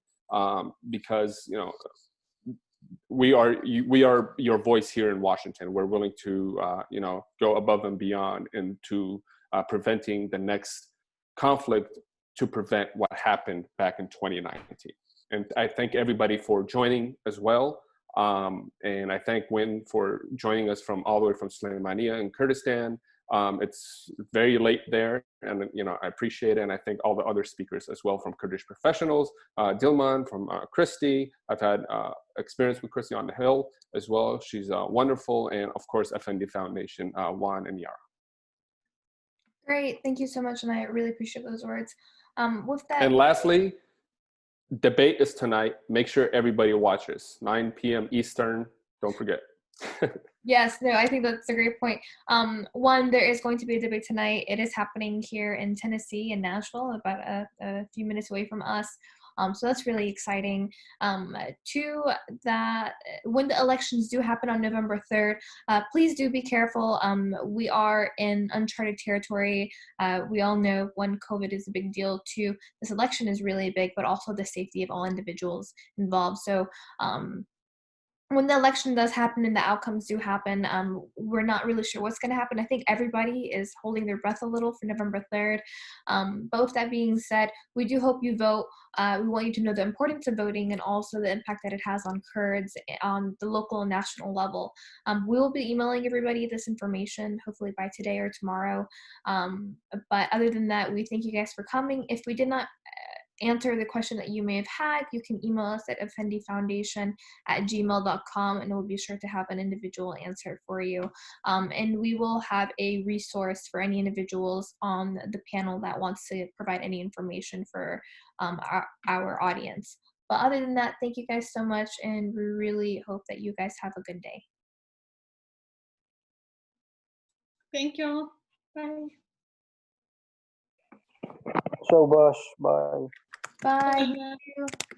because we are your voice here in Washington. We're willing to go above and beyond into preventing the next conflict to prevent what happened back in 2019. And I thank everybody for joining as well. And I thank Wynn for joining us from all the way from Suleimania in Kurdistan. It's very late there, and I appreciate it. And I thank all the other speakers as well from Kurdish professionals, Dilman, from Christy. I've had experience with Christy on the Hill as well. She's wonderful. And of course, Effendi Foundation, Juan and Yara. Great, thank you so much, and I really appreciate those words. With that, And lastly, debate is tonight. Make sure everybody watches, 9 p.m. Eastern. Don't forget. yes, no, I think that's a great point. One, there is going to be a debate tonight. It is happening here in Tennessee, in Nashville, about a few minutes away from us. So that's really exciting. Two, that when the elections do happen on November 3rd, please do be careful. We are in uncharted territory. We all know, one, COVID is a big deal. Two, this election is really big, but also the safety of all individuals involved. So when the election does happen and the outcomes do happen, we're not really sure what's going to happen. I think everybody is holding their breath a little for November 3rd. But with that being said, we do hope you vote. We want you to know the importance of voting and also the impact that it has on Kurds on the local and national level. We will be emailing everybody this information, hopefully by today or tomorrow. But other than that, we thank you guys for coming. If we did not answer the question that you may have had, you can email us at effendifoundation@gmail.com, and we'll be sure to have an individual answer for you. And we will have a resource for any individuals on the panel that wants to provide any information for our audience. But other than that, thank you guys so much, and we really hope that you guys have a good day. Thank you all. Bye. So, boss, bye. Bye. Bye.